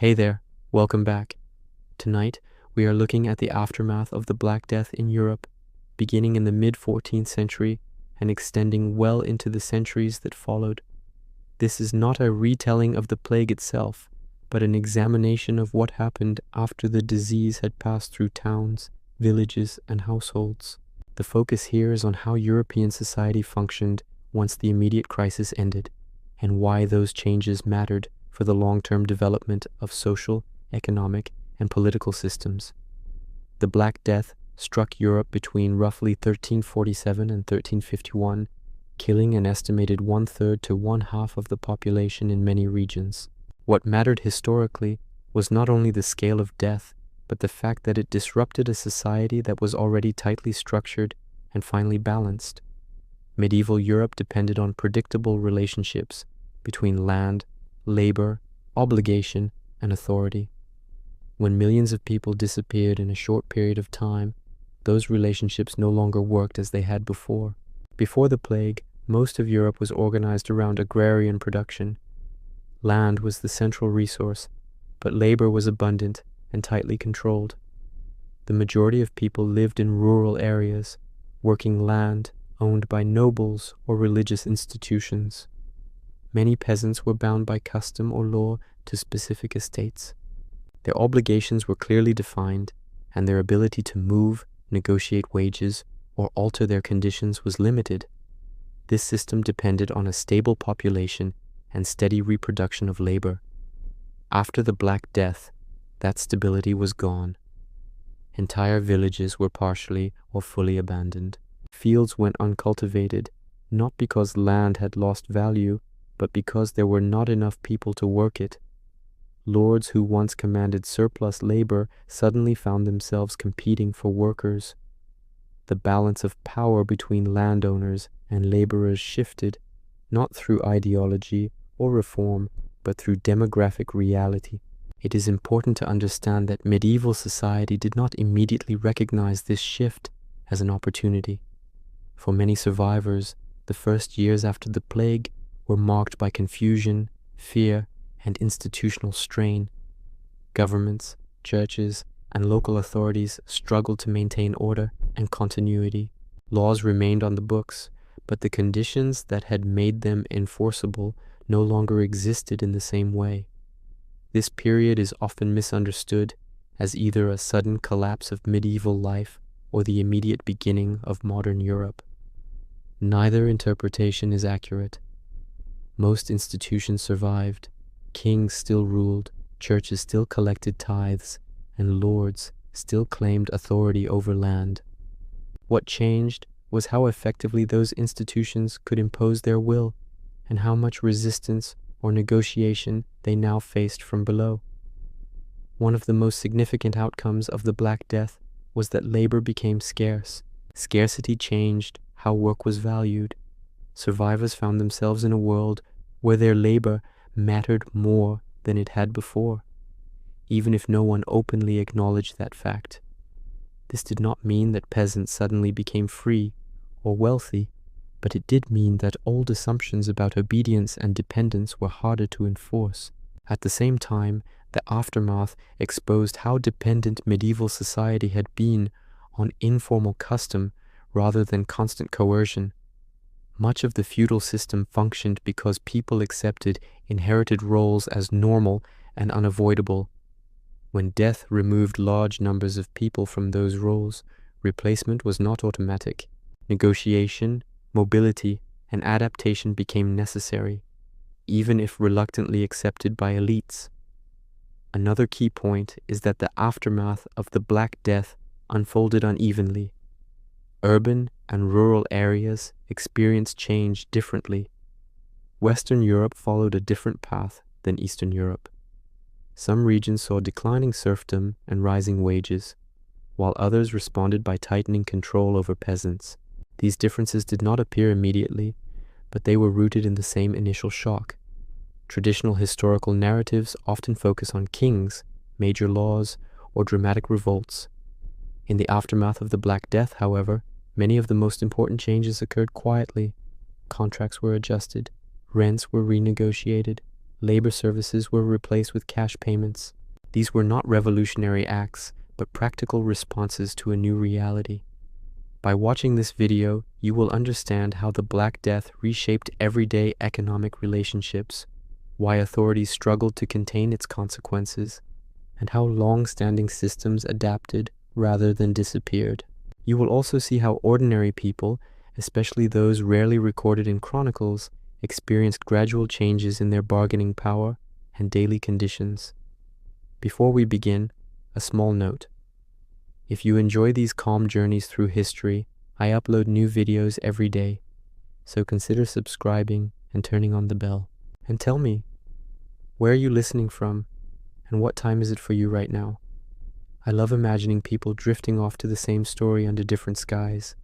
Hey there, welcome back. Tonight, we are looking at the aftermath of the Black Death in Europe, beginning in the mid-14th century and extending well into the centuries that followed. This is not a retelling of the plague itself, but an examination of what happened after the disease had passed through towns, villages, and households. The focus here is on how European society functioned once the immediate crisis ended, and why those changes mattered for the long-term development of social, economic, and political systems. The Black Death struck Europe between roughly 1347 and 1351, killing an estimated 1/3 to 1/2 of the population in many regions. What mattered historically was not only the scale of death, but the fact that it disrupted a society that was already tightly structured and finely balanced. Medieval Europe depended on predictable relationships between land, labor, obligation, and authority. When millions of people disappeared in a short period of time, those relationships no longer worked as they had before. Before the plague, most of Europe was organized around agrarian production. Land was the central resource, but labor was abundant and tightly controlled. The majority of people lived in rural areas, working land owned by nobles or religious institutions. Many peasants were bound by custom or law to specific estates. Their obligations were clearly defined, and their ability to move, negotiate wages, or alter their conditions was limited. This system depended on a stable population and steady reproduction of labor. After the Black Death, that stability was gone. Entire villages were partially or fully abandoned. Fields went uncultivated, not because land had lost value, but because there were not enough people to work it. Lords who once commanded surplus labor suddenly found themselves competing for workers. The balance of power between landowners and laborers shifted, not through ideology or reform, but through demographic reality. It is important to understand that medieval society did not immediately recognize this shift as an opportunity. For many survivors, the first years after the plague were marked by confusion, fear, and institutional strain. Governments, churches, and local authorities struggled to maintain order and continuity. Laws remained on the books, but the conditions that had made them enforceable no longer existed in the same way. This period is often misunderstood as either a sudden collapse of medieval life or the immediate beginning of modern Europe. Neither interpretation is accurate. Most institutions survived, kings still ruled, churches still collected tithes, and lords still claimed authority over land. What changed was how effectively those institutions could impose their will, and how much resistance or negotiation they now faced from below. One of the most significant outcomes of the Black Death was that labor became scarce. Scarcity changed how work was valued. Survivors found themselves in a world where their labor mattered more than it had before, even if no one openly acknowledged that fact. This did not mean that peasants suddenly became free or wealthy, but it did mean that old assumptions about obedience and dependence were harder to enforce. At the same time, the aftermath exposed how dependent medieval society had been on informal custom rather than constant coercion. Much of the feudal system functioned because people accepted inherited roles as normal and unavoidable. When death removed large numbers of people from those roles, replacement was not automatic. Negotiation, mobility, and adaptation became necessary, even if reluctantly accepted by elites. Another key point is that the aftermath of the Black Death unfolded unevenly. Urban and rural areas experienced change differently. Western Europe followed a different path than Eastern Europe. Some regions saw declining serfdom and rising wages, while others responded by tightening control over peasants. These differences did not appear immediately, but they were rooted in the same initial shock. Traditional historical narratives often focus on kings, major laws, or dramatic revolts. In the aftermath of the Black Death, however, many of the most important changes occurred quietly. Contracts were adjusted, rents were renegotiated, Labor services were replaced with cash payments. These were not revolutionary acts, but practical responses to a new reality. By watching this video, you will understand how the Black Death reshaped everyday economic relationships, why authorities struggled to contain its consequences, and how long-standing systems adapted rather than disappeared. You will also see how ordinary people, especially those rarely recorded in chronicles, experienced gradual changes in their bargaining power and daily conditions. Before we begin, a small note. If you enjoy these calm journeys through history, I upload new videos every day, so consider subscribing and turning on the bell. And tell me, where are you listening from, and what time is it for you right now? I love imagining people drifting off to the same story under different skies.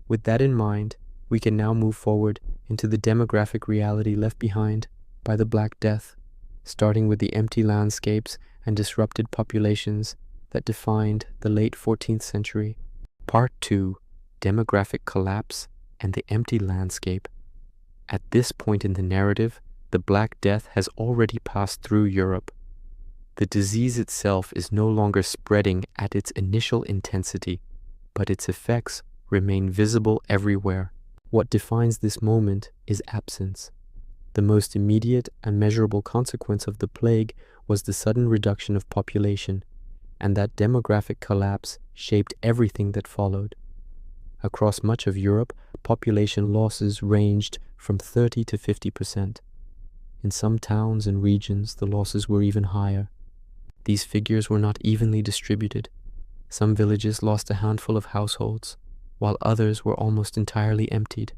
With that in mind, we can now move forward into the demographic reality left behind by the Black Death, starting with the empty landscapes and disrupted populations that defined the late 14th century. Part 2, Demographic Collapse and the Empty Landscape. At this point in the narrative, the Black Death has already passed through Europe. The disease itself is no longer spreading at its initial intensity, but its effects remain visible everywhere. What defines this moment is absence. The most immediate and measurable consequence of the plague was the sudden reduction of population, and that demographic collapse shaped everything that followed. Across much of Europe, population losses ranged from 30 to 50%. In some towns and regions, the losses were even higher. These figures were not evenly distributed. Some villages lost a handful of households, while others were almost entirely emptied.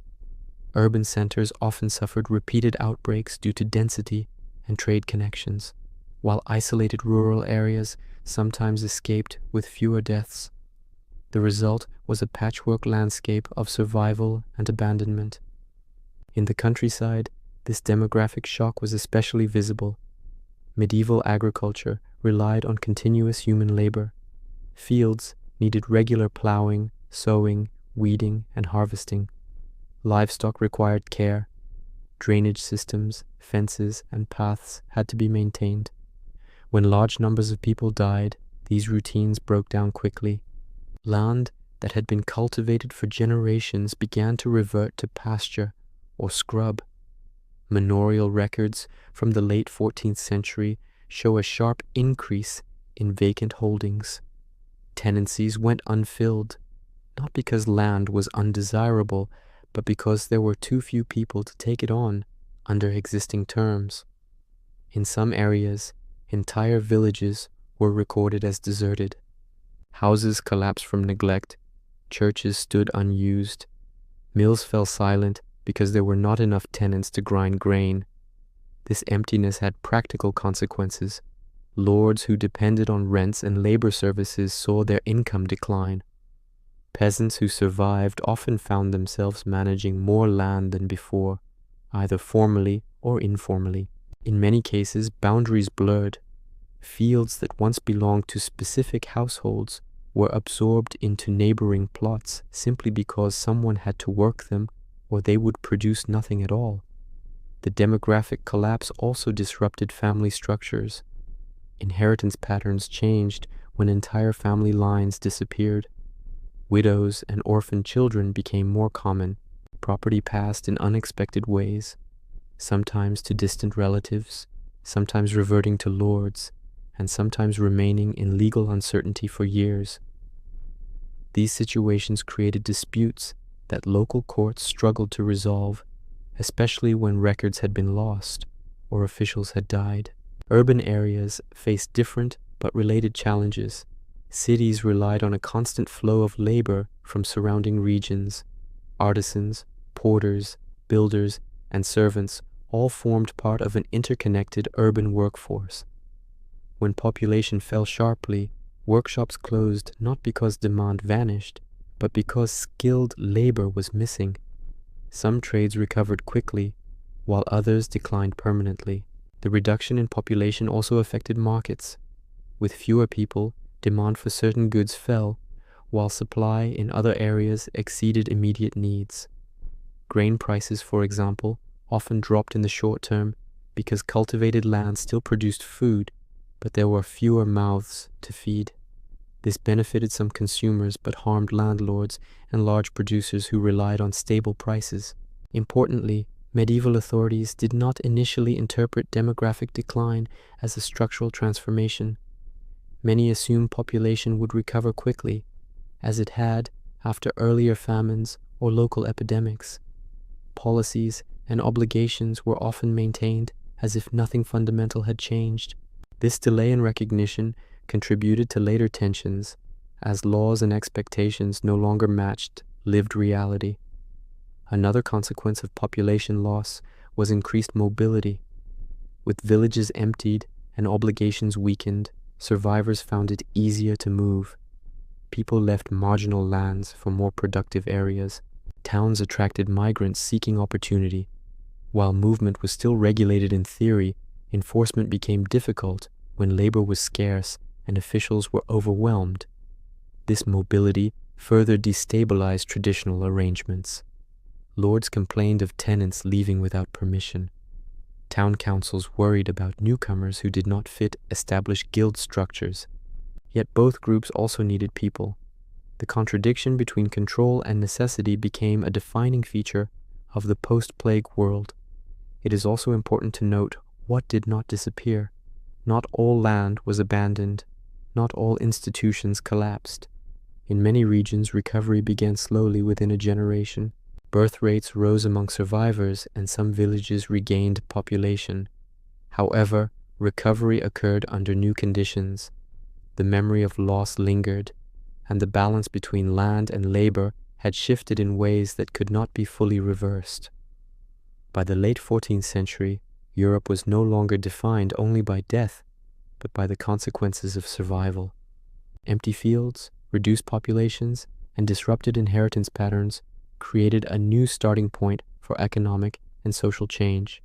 Urban centers often suffered repeated outbreaks due to density and trade connections, while isolated rural areas sometimes escaped with fewer deaths. The result was a patchwork landscape of survival and abandonment. In the countryside, this demographic shock was especially visible. Medieval agriculture relied on continuous human labor. Fields needed regular plowing, sowing, weeding, and harvesting. Livestock required care. Drainage systems, fences, and paths had to be maintained. When large numbers of people died, these routines broke down quickly. Land that had been cultivated for generations began to revert to pasture or scrub. Manorial records from the late 14th century show a sharp increase in vacant holdings. Tenancies went unfilled, not because land was undesirable, but because there were too few people to take it on under existing terms. In some areas, entire villages were recorded as deserted. Houses collapsed from neglect, churches stood unused, mills fell silent because there were not enough tenants to grind grain. This emptiness had practical consequences. Lords who depended on rents and labor services saw their income decline. Peasants who survived often found themselves managing more land than before, either formally or informally. In many cases, boundaries blurred. Fields that once belonged to specific households were absorbed into neighboring plots simply because someone had to work them or they would produce nothing at all. The demographic collapse also disrupted family structures. Inheritance patterns changed when entire family lines disappeared. Widows and orphan children became more common. Property passed in unexpected ways, sometimes to distant relatives, sometimes reverting to lords, and sometimes remaining in legal uncertainty for years. These situations created disputes that local courts struggled to resolve, especially when records had been lost or officials had died. Urban areas faced different but related challenges. Cities relied on a constant flow of labor from surrounding regions. Artisans, porters, builders, and servants all formed part of an interconnected urban workforce. When population fell sharply, workshops closed not because demand vanished, but because skilled labor was missing. Some trades recovered quickly, while others declined permanently. The reduction in population also affected markets. With fewer people, demand for certain goods fell, while supply in other areas exceeded immediate needs. Grain prices, for example, often dropped in the short term because cultivated land still produced food, but there were fewer mouths to feed. This benefited some consumers but harmed landlords and large producers who relied on stable prices. Importantly, medieval authorities did not initially interpret demographic decline as a structural transformation. Many assumed population would recover quickly, as it had after earlier famines or local epidemics. Policies and obligations were often maintained as if nothing fundamental had changed. This delay in recognition contributed to later tensions, as laws and expectations no longer matched lived reality. Another consequence of population loss was increased mobility. With villages emptied and obligations weakened, survivors found it easier to move. People left marginal lands for more productive areas. Towns attracted migrants seeking opportunity. While movement was still regulated in theory, enforcement became difficult when labor was scarce and officials were overwhelmed. This mobility further destabilized traditional arrangements. Lords complained of tenants leaving without permission. Town councils worried about newcomers who did not fit established guild structures. Yet both groups also needed people. The contradiction between control and necessity became a defining feature of the post-plague world. It is also important to note what did not disappear. Not all land was abandoned. Not all institutions collapsed. In many regions, recovery began slowly within a generation. Birth rates rose among survivors and some villages regained population. However, recovery occurred under new conditions. The memory of loss lingered, and the balance between land and labor had shifted in ways that could not be fully reversed. By the late 14th century, Europe was no longer defined only by death, but by the consequences of survival. Empty fields, reduced populations, and disrupted inheritance patterns created a new starting point for economic and social change.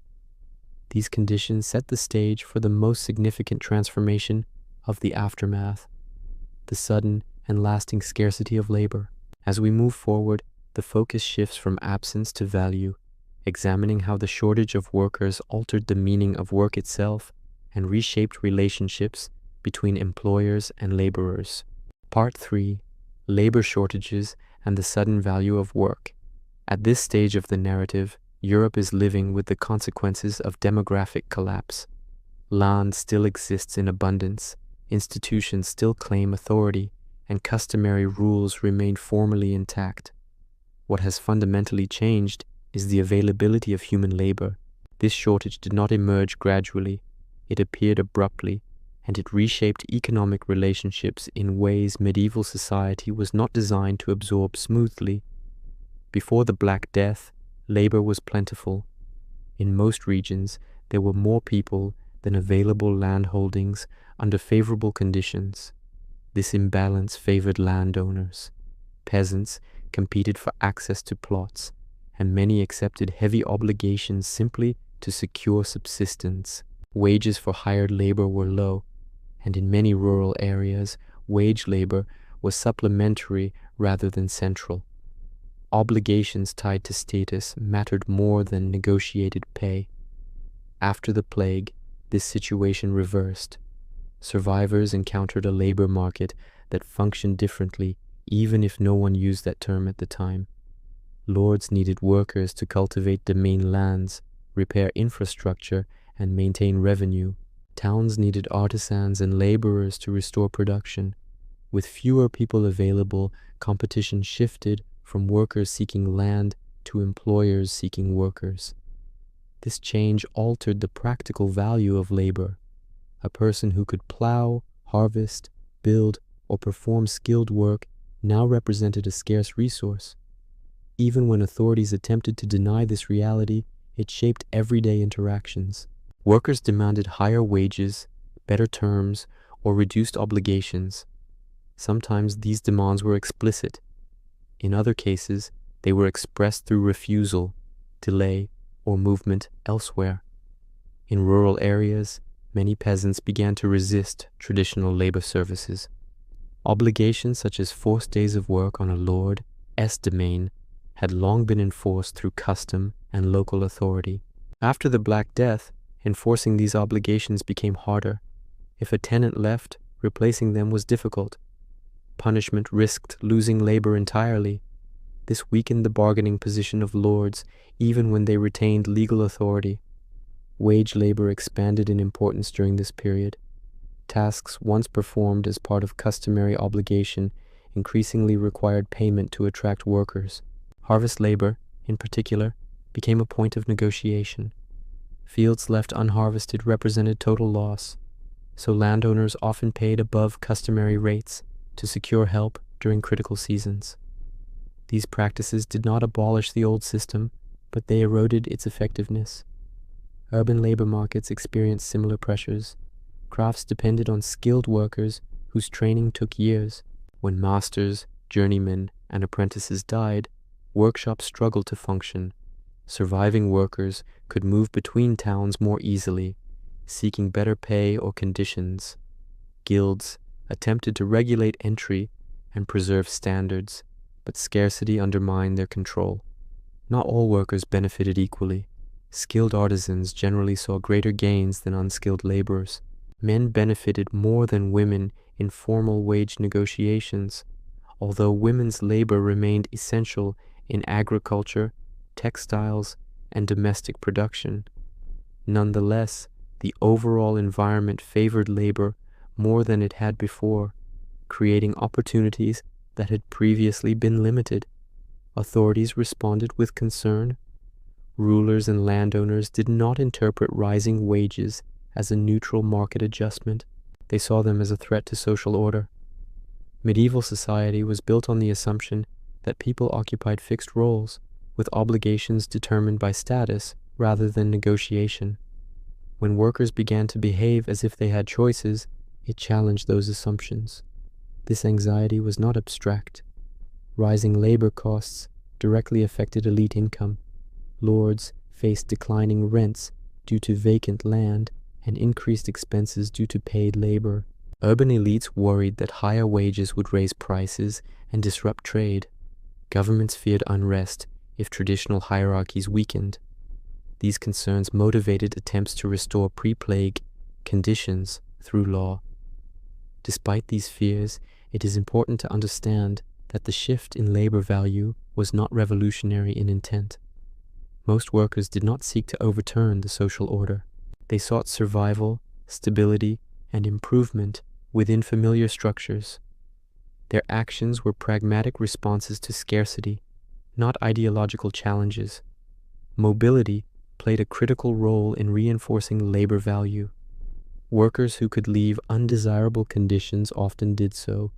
These conditions set the stage for the most significant transformation of the aftermath, the sudden and lasting scarcity of labor. As we move forward, the focus shifts from absence to value, examining how the shortage of workers altered the meaning of work itself and reshaped relationships between employers and laborers. Part 3. Labor shortages and the sudden value of work. At this stage of the narrative, Europe is living with the consequences of demographic collapse. Land still exists in abundance, institutions still claim authority, and customary rules remain formally intact. What has fundamentally changed is the availability of human labor. This shortage did not emerge gradually. It appeared abruptly, and it reshaped economic relationships in ways medieval society was not designed to absorb smoothly. Before the Black Death, labor was plentiful. In most regions, there were more people than available land holdings under favorable conditions. This imbalance favored landowners. Peasants competed for access to plots, and many accepted heavy obligations simply to secure subsistence. Wages for hired labor were low, and in many rural areas, wage labor was supplementary rather than central. Obligations tied to status mattered more than negotiated pay. After the plague, this situation reversed. Survivors encountered a labor market that functioned differently, even if no one used that term at the time. Lords needed workers to cultivate domain lands, repair infrastructure, and maintain revenue. Towns needed artisans and laborers to restore production. With fewer people available, competition shifted from workers seeking land to employers seeking workers. This change altered the practical value of labor. A person who could plow, harvest, build, or perform skilled work now represented a scarce resource. Even when authorities attempted to deny this reality, it shaped everyday interactions. Workers demanded higher wages, better terms, or reduced obligations. Sometimes these demands were explicit. In other cases, they were expressed through refusal, delay, or movement elsewhere. In rural areas, many peasants began to resist traditional labor services. Obligations such as forced days of work on a lord's domain had long been enforced through custom and local authority. After the Black Death, Enforcing these obligations became harder. If a tenant left, replacing them was difficult. Punishment risked losing labor entirely. This weakened the bargaining position of lords, even when they retained legal authority. Wage labor expanded in importance during this period. Tasks once performed as part of customary obligation increasingly required payment to attract workers. Harvest labor, in particular, became a point of negotiation. Fields left unharvested represented total loss, so landowners often paid above customary rates to secure help during critical seasons. These practices did not abolish the old system, but they eroded its effectiveness. Urban labor markets experienced similar pressures. Crafts depended on skilled workers whose training took years. When masters, journeymen, and apprentices died, workshops struggled to function. Surviving workers could move between towns more easily, seeking better pay or conditions. Guilds attempted to regulate entry and preserve standards, but scarcity undermined their control. Not all workers benefited equally. Skilled artisans generally saw greater gains than unskilled laborers. Men benefited more than women in formal wage negotiations, although women's labor remained essential in agriculture, textiles, and domestic production. Nonetheless, the overall environment favored labor more than it had before, creating opportunities that had previously been limited. Authorities responded with concern. Rulers and landowners did not interpret rising wages as a neutral market adjustment. They saw them as a threat to social order. Medieval society was built on the assumption that people occupied fixed roles, with obligations determined by status rather than negotiation. When workers began to behave as if they had choices, it challenged those assumptions. This anxiety was not abstract. Rising labor costs directly affected elite income. Lords faced declining rents due to vacant land and increased expenses due to paid labor. Urban elites worried that higher wages would raise prices and disrupt trade. Governments feared unrest if traditional hierarchies weakened. These concerns motivated attempts to restore pre-plague conditions through law. Despite these fears, it is important to understand that the shift in labor value was not revolutionary in intent. Most workers did not seek to overturn the social order. They sought survival, stability, and improvement within familiar structures. Their actions were pragmatic responses to scarcity, not ideological challenges. Mobility played a critical role in reinforcing labor value. Workers who could leave undesirable conditions often did so.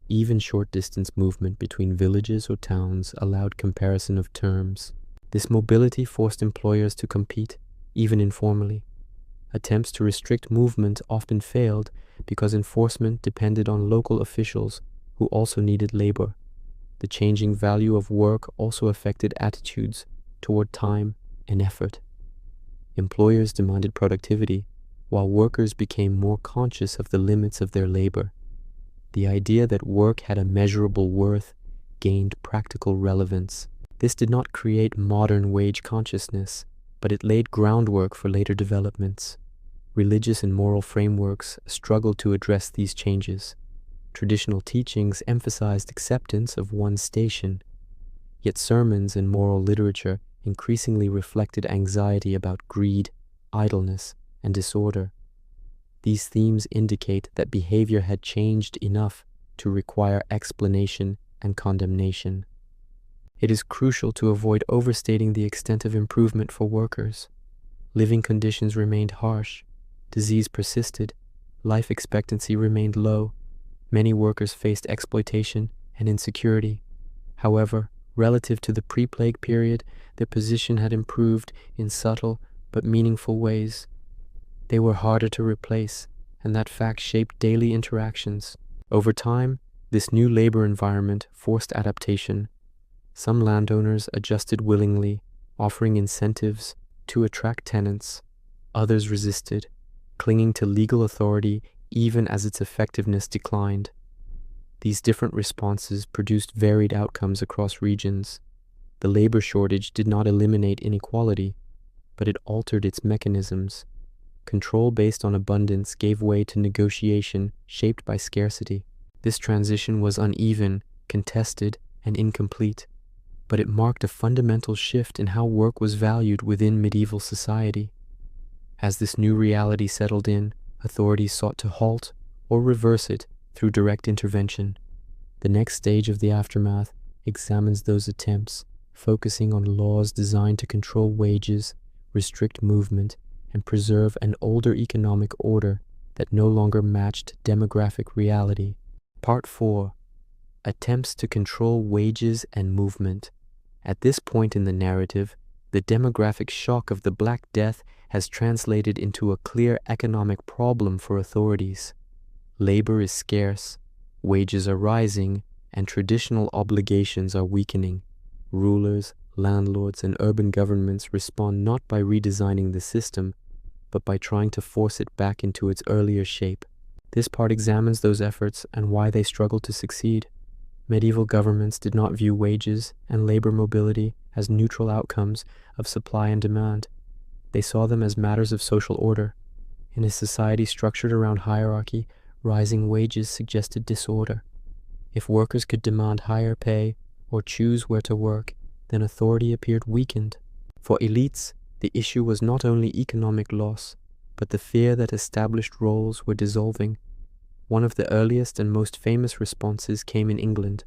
Even short-distance movement between villages or towns allowed comparison of terms. This mobility forced employers to compete, even informally. Attempts to restrict movement often failed because enforcement depended on local officials who also needed labor. The changing value of work also affected attitudes toward time and effort. Employers demanded productivity, while workers became more conscious of the limits of their labor. The idea that work had a measurable worth gained practical relevance. This did not create modern wage consciousness, but it laid groundwork for later developments. Religious and moral frameworks struggled to address these changes. Traditional teachings emphasized acceptance of one's station, yet sermons and moral literature increasingly reflected anxiety about greed, idleness, and disorder. These themes indicate that behavior had changed enough to require explanation and condemnation. It is crucial to avoid overstating the extent of improvement for workers. Living conditions remained harsh, disease persisted, life expectancy remained low. Many workers faced exploitation and insecurity. However, relative to the pre-plague period, their position had improved in subtle but meaningful ways. They were harder to replace, and that fact shaped daily interactions. Over time, this new labor environment forced adaptation. Some landowners adjusted willingly, offering incentives to attract tenants. Others resisted, clinging to legal authority even as its effectiveness declined. These different responses produced varied outcomes across regions. The labor shortage did not eliminate inequality, but it altered its mechanisms. Control based on abundance gave way to negotiation shaped by scarcity. This transition was uneven, contested, and incomplete, but it marked a fundamental shift in how work was valued within medieval society. As this new reality settled in, authorities sought to halt or reverse it through direct intervention. The next stage of the aftermath examines those attempts, focusing on laws designed to control wages, restrict movement, and preserve an older economic order that no longer matched demographic reality. Part 4. Attempts to control wages and movement. At this point in the narrative, the demographic shock of the Black Death has translated into a clear economic problem for authorities. Labor is scarce, wages are rising, and traditional obligations are weakening. Rulers, landlords, and urban governments respond not by redesigning the system, but by trying to force it back into its earlier shape. This part examines those efforts and why they struggle to succeed. Medieval governments did not view wages and labor mobility as neutral outcomes of supply and demand. They saw them as matters of social order. In a society structured around hierarchy, rising wages suggested disorder. If workers could demand higher pay or choose where to work, then authority appeared weakened. For elites, the issue was not only economic loss, but the fear that established roles were dissolving. One of the earliest and most famous responses came in England.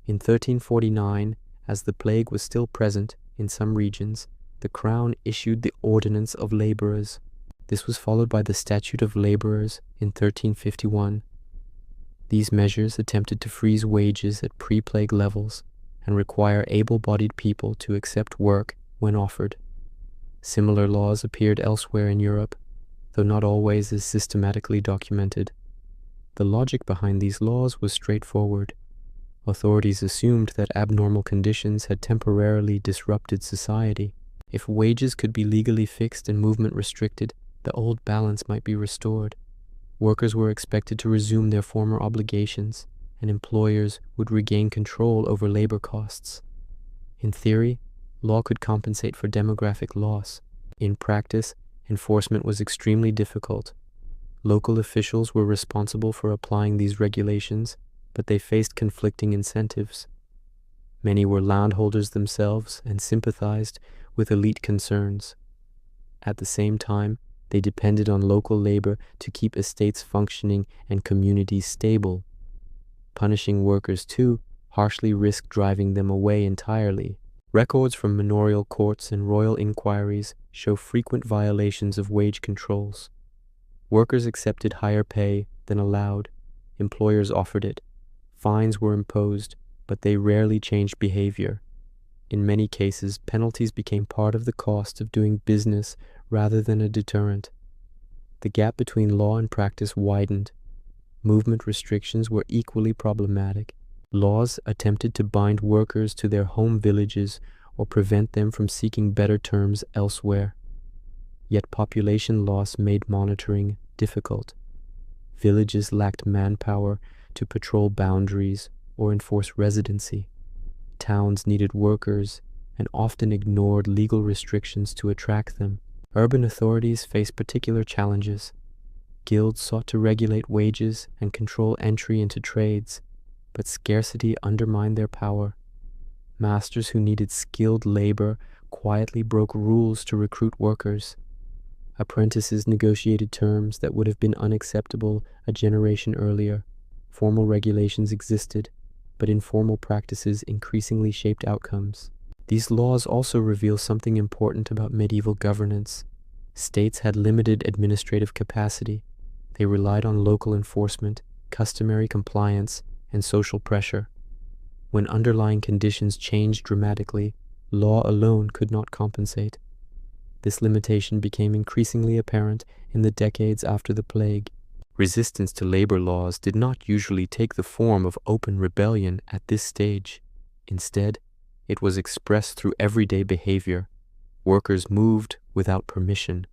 In 1349, as the plague was still present in some regions, the Crown issued the Ordinance of Labourers. This was followed by the Statute of Labourers in 1351. These measures attempted to freeze wages at pre-plague levels and require able-bodied people to accept work when offered. Similar laws appeared elsewhere in Europe, though not always as systematically documented. The logic behind these laws was straightforward. Authorities assumed that abnormal conditions had temporarily disrupted society. If wages could be legally fixed and movement restricted, the old balance might be restored. Workers were expected to resume their former obligations, and employers would regain control over labor costs. In theory, law could compensate for demographic loss. In practice, enforcement was extremely difficult. Local officials were responsible for applying these regulations, but they faced conflicting incentives. Many were landholders themselves and sympathized with elite concerns. At the same time, they depended on local labor to keep estates functioning and communities stable. Punishing workers, too, harshly risked driving them away entirely. Records from manorial courts and royal inquiries show frequent violations of wage controls. Workers accepted higher pay than allowed. Employers offered it. Fines were imposed, but they rarely changed behavior. In many cases, penalties became part of the cost of doing business rather than a deterrent. The gap between law and practice widened. Movement restrictions were equally problematic. Laws attempted to bind workers to their home villages or prevent them from seeking better terms elsewhere. Yet population loss made monitoring difficult. Villages lacked manpower to patrol boundaries or enforce residency. Towns needed workers and often ignored legal restrictions to attract them. Urban authorities faced particular challenges. Guilds sought to regulate wages and control entry into trades, but scarcity undermined their power. Masters who needed skilled labor quietly broke rules to recruit workers. Apprentices negotiated terms that would have been unacceptable a generation earlier. Formal regulations existed, but informal practices increasingly shaped outcomes. These laws also reveal something important about medieval governance. States had limited administrative capacity. They relied on local enforcement, customary compliance, and social pressure. When underlying conditions changed dramatically, law alone could not compensate. This limitation became increasingly apparent in the decades after the plague. Resistance to labor laws did not usually take the form of open rebellion at this stage. Instead, it was expressed through everyday behavior. Workers moved without permission.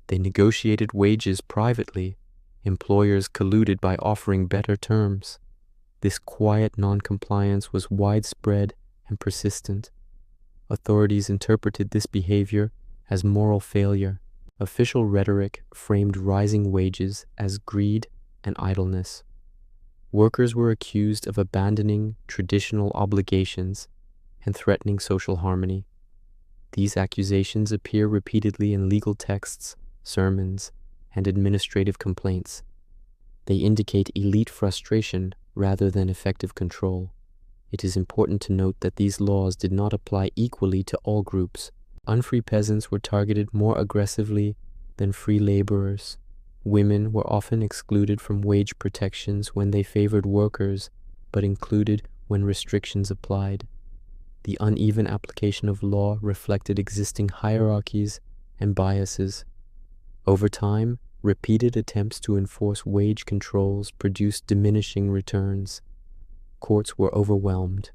They negotiated wages privately. Employers colluded by offering better terms. This quiet non-compliance was widespread and persistent. Authorities interpreted this behavior as moral failure. Official rhetoric framed rising wages as greed and idleness. Workers were accused of abandoning traditional obligations and threatening social harmony. These accusations appear repeatedly in legal texts, sermons, and administrative complaints. They indicate elite frustration rather than effective control. It is important to note that these laws did not apply equally to all groups. Unfree peasants were targeted more aggressively than free laborers. Women were often excluded from wage protections when they favored workers, but included when restrictions applied. The uneven application of law reflected existing hierarchies and biases. Over time, repeated attempts to enforce wage controls produced diminishing returns. Courts were overwhelmed.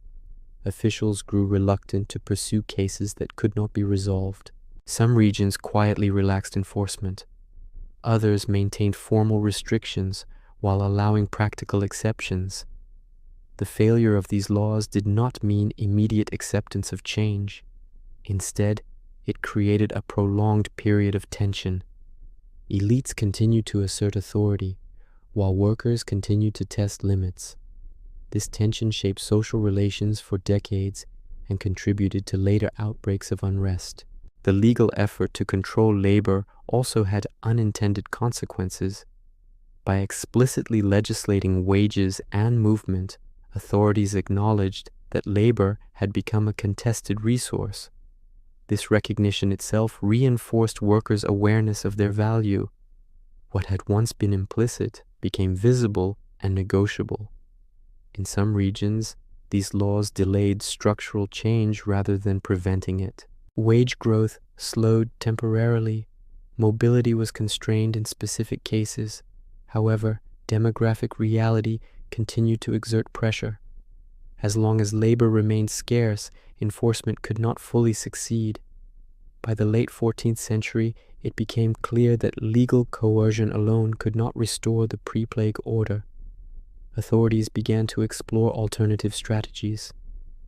Officials grew reluctant to pursue cases that could not be resolved. Some regions quietly relaxed enforcement. Others maintained formal restrictions while allowing practical exceptions. The failure of these laws did not mean immediate acceptance of change. Instead, it created a prolonged period of tension. Elites continued to assert authority, while workers continued to test limits. This tension shaped social relations for decades and contributed to later outbreaks of unrest. The legal effort to control labor also had unintended consequences. By explicitly legislating wages and movement, authorities acknowledged that labor had become a contested resource. This recognition itself reinforced workers' awareness of their value. What had once been implicit became visible and negotiable. In some regions, these laws delayed structural change rather than preventing it. Wage growth slowed temporarily. Mobility was constrained in specific cases. However, demographic reality continued to exert pressure. As long as labor remained scarce, enforcement could not fully succeed. By the late 14th century, it became clear that legal coercion alone could not restore the pre-plague order. Authorities began to explore alternative strategies.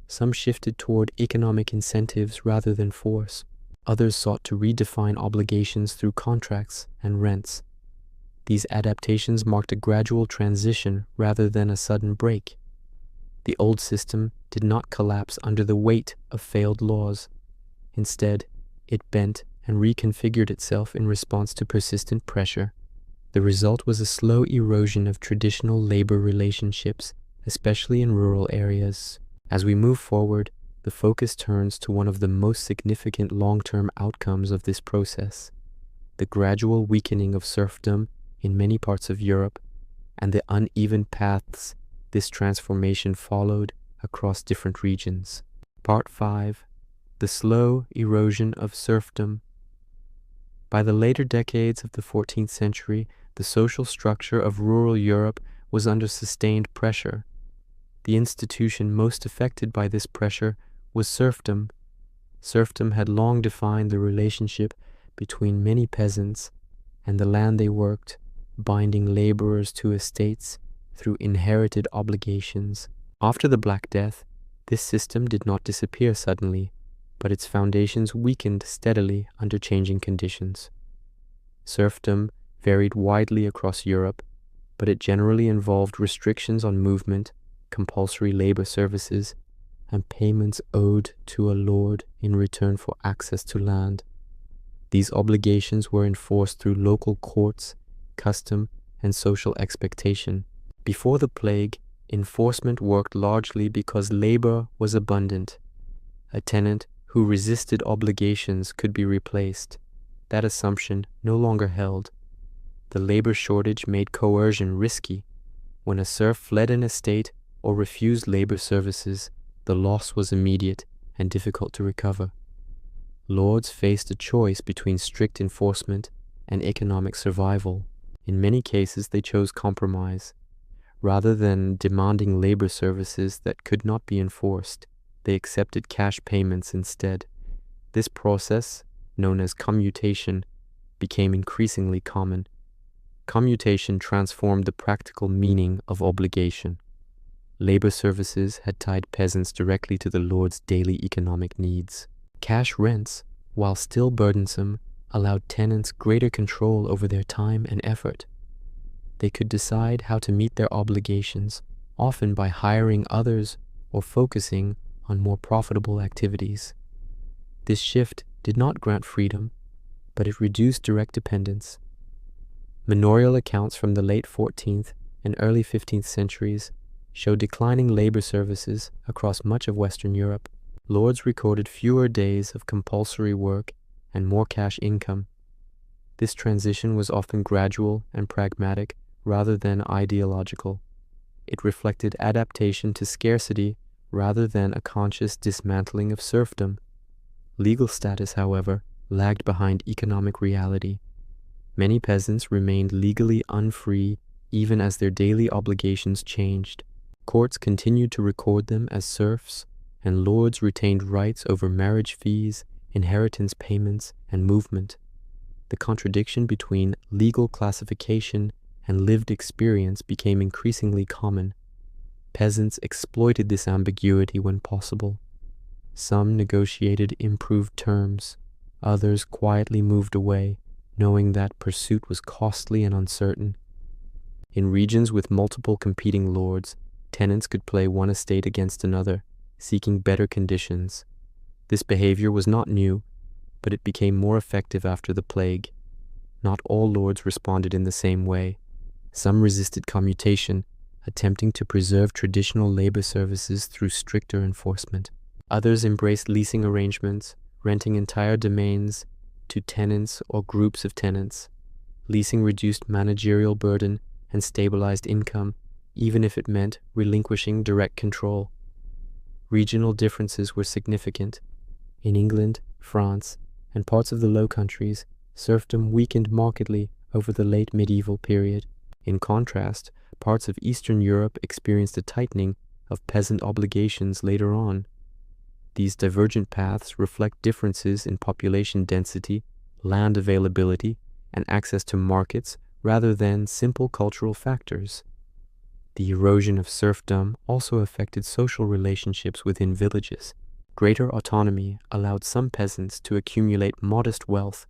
Some shifted toward economic incentives rather than force. Others sought to redefine obligations through contracts and rents. These adaptations marked a gradual transition rather than a sudden break. The old system did not collapse under the weight of failed laws. Instead, it bent and reconfigured itself in response to persistent pressure. The result was a slow erosion of traditional labor relationships, especially in rural areas. As we move forward, the focus turns to one of the most significant long-term outcomes of this process: the gradual weakening of serfdom in many parts of Europe, and the uneven paths this transformation followed across different regions. Part 5. The slow erosion of serfdom. By the later decades of the 14th century, the social structure of rural Europe was under sustained pressure. The institution most affected by this pressure was serfdom. Serfdom had long defined the relationship between many peasants and the land they worked, binding laborers to estates through inherited obligations. After the Black Death, this system did not disappear suddenly, but its foundations weakened steadily under changing conditions. Serfdom varied widely across Europe, but it generally involved restrictions on movement, compulsory labor services, and payments owed to a lord in return for access to land. These obligations were enforced through local courts, custom, and social expectation. Before the plague, enforcement worked largely because labor was abundant. A tenant who resisted obligations could be replaced. That assumption no longer held. The labor shortage made coercion risky. When a serf fled an estate or refused labor services, the loss was immediate and difficult to recover. Lords faced a choice between strict enforcement and economic survival. In many cases, they chose compromise. Rather than demanding labor services that could not be enforced, they accepted cash payments instead. This process, known as commutation, became increasingly common. Commutation transformed the practical meaning of obligation. Labor services had tied peasants directly to the lord's daily economic needs. Cash rents, while still burdensome, allowed tenants greater control over their time and effort. They could decide how to meet their obligations, often by hiring others or focusing on more profitable activities. This shift did not grant freedom, but it reduced direct dependence. Manorial accounts from the late 14th and early 15th centuries show declining labor services across much of Western Europe. Lords recorded fewer days of compulsory work and more cash income. This transition was often gradual and pragmatic rather than ideological. It reflected adaptation to scarcity rather than a conscious dismantling of serfdom. Legal status, however, lagged behind economic reality. Many peasants remained legally unfree even as their daily obligations changed. Courts continued to record them as serfs, and lords retained rights over marriage fees, inheritance payments, and movement. The contradiction between legal classification and lived experience became increasingly common. Peasants exploited this ambiguity when possible. Some negotiated improved terms, others quietly moved away, knowing that pursuit was costly and uncertain. In regions with multiple competing lords, tenants could play one estate against another, seeking better conditions. This behavior was not new, but it became more effective after the plague. Not all lords responded in the same way. Some resisted commutation, attempting to preserve traditional labor services through stricter enforcement. Others embraced leasing arrangements, renting entire domains to tenants or groups of tenants. Leasing reduced managerial burden and stabilized income, even if it meant relinquishing direct control. Regional differences were significant. In England, France, and parts of the Low Countries, serfdom weakened markedly over the late medieval period. In contrast, parts of Eastern Europe experienced a tightening of peasant obligations later on. These divergent paths reflect differences in population density, land availability, and access to markets rather than simple cultural factors. The erosion of serfdom also affected social relationships within villages. Greater autonomy allowed some peasants to accumulate modest wealth.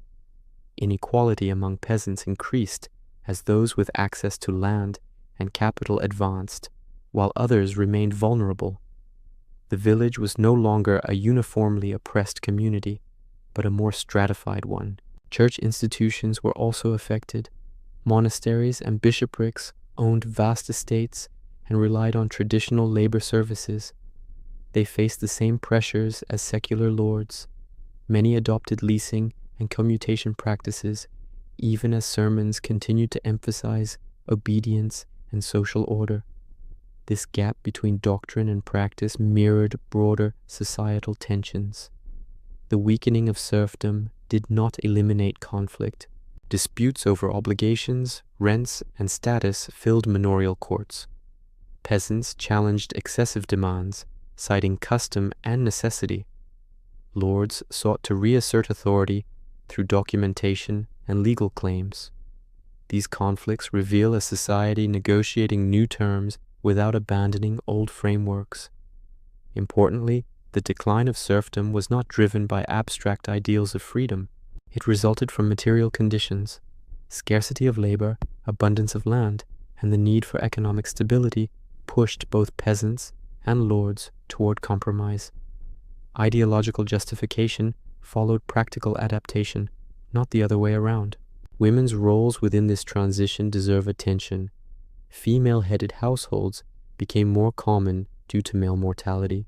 Inequality among peasants increased as those with access to land and capital advanced, while others remained vulnerable. The village was no longer a uniformly oppressed community, but a more stratified one. Church institutions were also affected. Monasteries and bishoprics owned vast estates and relied on traditional labor services. They faced the same pressures as secular lords. Many adopted leasing and commutation practices, even as sermons continued to emphasize obedience and social order. This gap between doctrine and practice mirrored broader societal tensions. The weakening of serfdom did not eliminate conflict. Disputes over obligations, rents, and status filled manorial courts. Peasants challenged excessive demands, citing custom and necessity. Lords sought to reassert authority through documentation and legal claims. These conflicts reveal a society negotiating new terms without abandoning old frameworks. Importantly, the decline of serfdom was not driven by abstract ideals of freedom. It resulted from material conditions. Scarcity of labor, abundance of land, and the need for economic stability pushed both peasants and lords toward compromise. Ideological justification followed practical adaptation, not the other way around. Women's roles within this transition deserve attention. Female-headed households became more common due to male mortality.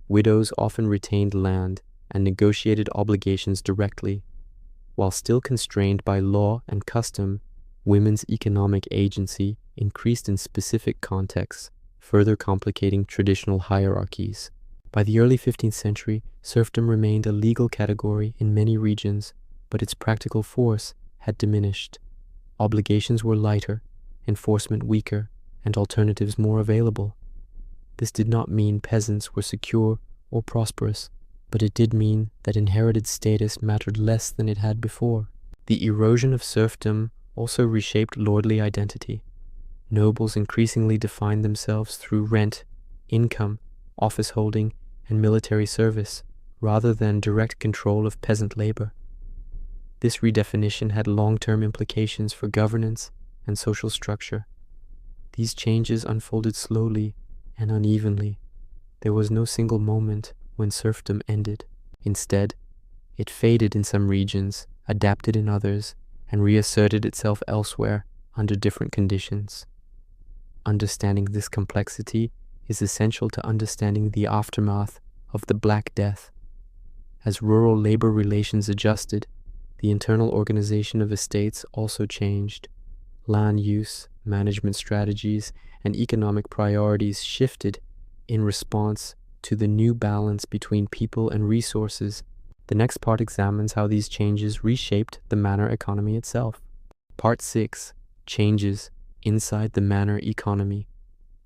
Widows often retained land and negotiated obligations directly. While still constrained by law and custom, women's economic agency increased in specific contexts, further complicating traditional hierarchies. By the early 15th century, serfdom remained a legal category in many regions, but its practical force had diminished. Obligations were lighter, enforcement weaker, and alternatives more available. This did not mean peasants were secure or prosperous, but it did mean that inherited status mattered less than it had before. The erosion of serfdom also reshaped lordly identity. Nobles increasingly defined themselves through rent, income, office holding, and military service, rather than direct control of peasant labor. This redefinition had long-term implications for governance and social structure. These changes unfolded slowly and unevenly. There was no single moment when serfdom ended. Instead, it faded in some regions, adapted in others, and reasserted itself elsewhere under different conditions. Understanding this complexity is essential to understanding the aftermath of the Black Death. As rural labor relations adjusted, the internal organization of estates also changed. Land use, management strategies, and economic priorities shifted in response to the new balance between people and resources. The next part examines how these changes reshaped the manor economy itself. Part 6. Changes inside the manor economy.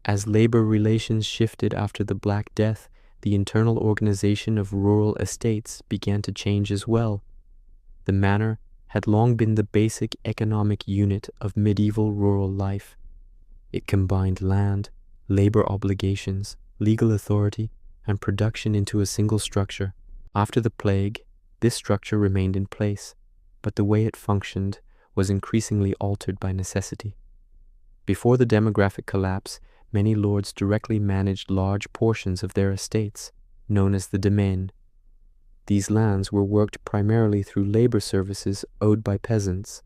As labor relations shifted after the Black Death, the internal organization of rural estates began to change as well. The manor had long been the basic economic unit of medieval rural life. It combined land, labor obligations, legal authority, and production into a single structure. After the plague, this structure remained in place, but the way it functioned was increasingly altered by necessity. Before the demographic collapse, many lords directly managed large portions of their estates, known as the domain. These lands were worked primarily through labor services owed by peasants.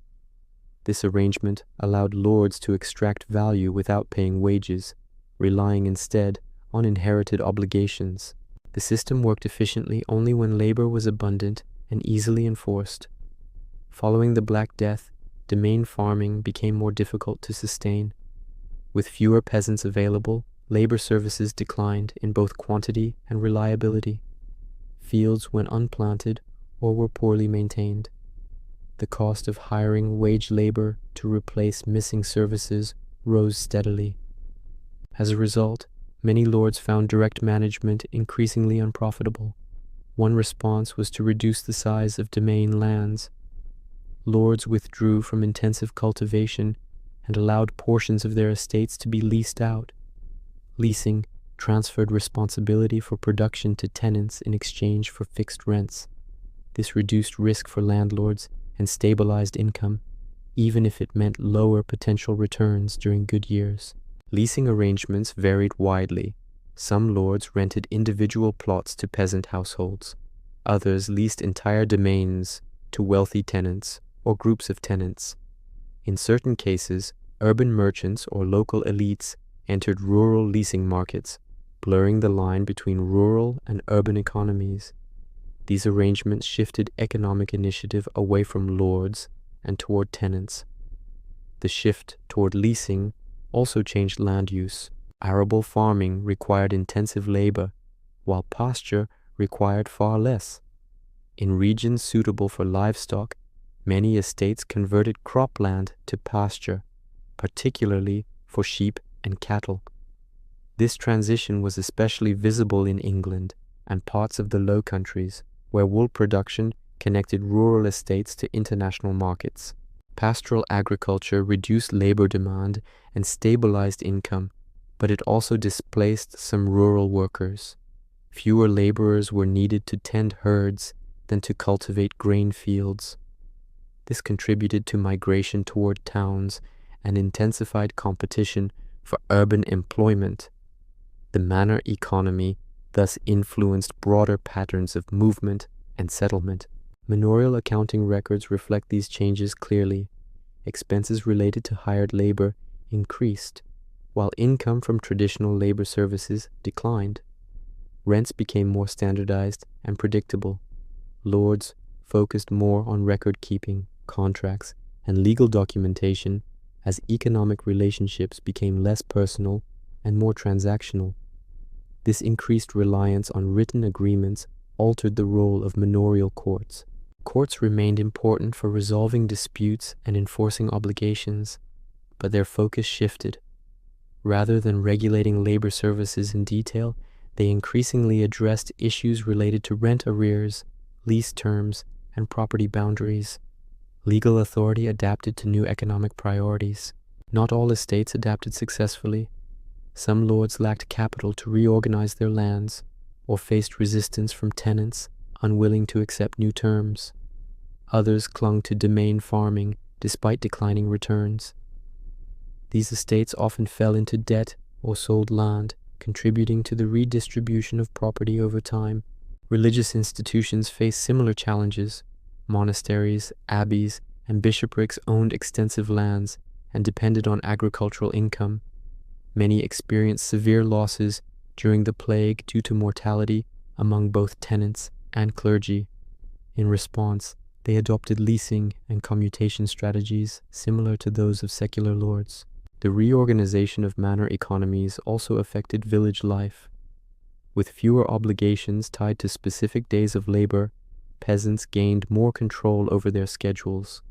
This arrangement allowed lords to extract value without paying wages, relying instead on inherited obligations. The system worked efficiently only when labor was abundant and easily enforced. Following the Black Death, domain farming became more difficult to sustain. With fewer peasants available, labor services declined in both quantity and reliability. Fields went unplanted or were poorly maintained. The cost of hiring wage labor to replace missing services rose steadily. As a result, many lords found direct management increasingly unprofitable. One response was to reduce the size of domain lands. Lords withdrew from intensive cultivation and allowed portions of their estates to be leased out. Leasing transferred responsibility for production to tenants in exchange for fixed rents. This reduced risk for landlords and stabilized income, even if it meant lower potential returns during good years. Leasing arrangements varied widely. Some lords rented individual plots to peasant households. Others leased entire domains to wealthy tenants or groups of tenants. In certain cases, urban merchants or local elites entered rural leasing markets, blurring the line between rural and urban economies. These arrangements shifted economic initiative away from lords and toward tenants. The shift toward leasing also changed land use. Arable farming required intensive labor, while pasture required far less. In regions suitable for livestock, many estates converted cropland to pasture, particularly for sheep and cattle. This transition was especially visible in England and parts of the Low Countries, where wool production connected rural estates to international markets. Pastoral agriculture reduced labor demand and stabilized income, but it also displaced some rural workers. Fewer laborers were needed to tend herds than to cultivate grain fields. This contributed to migration toward towns and intensified competition for urban employment. The manor economy thus influenced broader patterns of movement and settlement. Manorial accounting records reflect these changes clearly. Expenses related to hired labor increased, while income from traditional labor services declined. Rents became more standardized and predictable. Lords focused more on record-keeping, contracts, and legal documentation as economic relationships became less personal and more transactional. This increased reliance on written agreements altered the role of manorial courts. Courts remained important for resolving disputes and enforcing obligations, but their focus shifted. Rather than regulating labor services in detail, they increasingly addressed issues related to rent arrears, lease terms, and property boundaries. Legal authority adapted to new economic priorities. Not all estates adapted successfully. Some lords lacked capital to reorganize their lands, or faced resistance from tenants unwilling to accept new terms. Others clung to domain farming despite declining returns. These estates often fell into debt or sold land, contributing to the redistribution of property over time. Religious institutions faced similar challenges. Monasteries, abbeys, and bishoprics owned extensive lands and depended on agricultural income. Many experienced severe losses during the plague due to mortality among both tenants and clergy. In response, they adopted leasing and commutation strategies similar to those of secular lords. The reorganization of manor economies also affected village life. With fewer obligations tied to specific days of labor, peasants gained more control over their schedules.